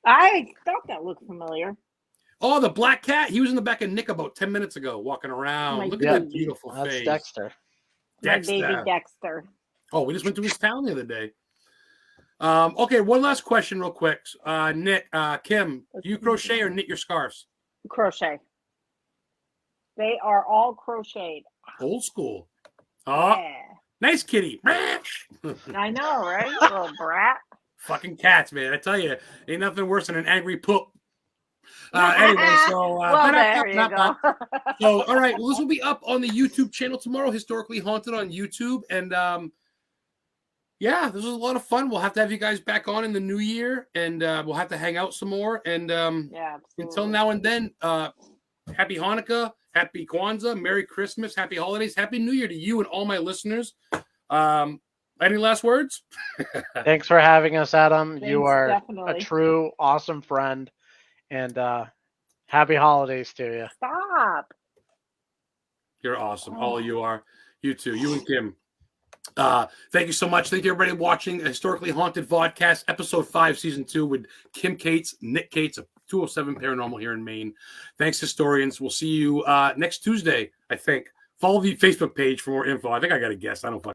I thought that looked familiar. Oh, the black cat. He was in the back of Nick about 10 minutes ago, walking around. Look at that beautiful face. Dexter. My baby Dexter. Oh, we just went to his town the other day. Okay, one last question real quick. Nick, Kim, do you crochet or knit your scarves? Crochet. They are all crocheted. Old school. Oh, yeah. Nice kitty. I know, right? Little brat. Fucking cats, man. I tell you, ain't nothing worse than an angry poop. Anyway, so there you go. So, all right. Well, this will be up on the YouTube channel tomorrow. Historically Haunted on YouTube, and this was a lot of fun. We'll have to have you guys back on in the new year, and we'll have to hang out some more. And until now and then, happy Hanukkah, happy Kwanzaa, Merry Christmas, happy holidays, happy New Year to you and all my listeners. Any last words? Thanks for having us, Adam. Thanks, you are definitely. a true awesome friend, and happy holidays to you. Stop. You're awesome. All of you are. You too. You and Kim. Thank you so much. Thank you, everybody, watching Historically Haunted Vodcast, Episode 5, Season 2, with Kim Cates, Nick Cates of 207 Paranormal here in Maine. Thanks, historians. We'll see you next Tuesday, I think. Follow the Facebook page for more info. I think I got a guess. I don't fucking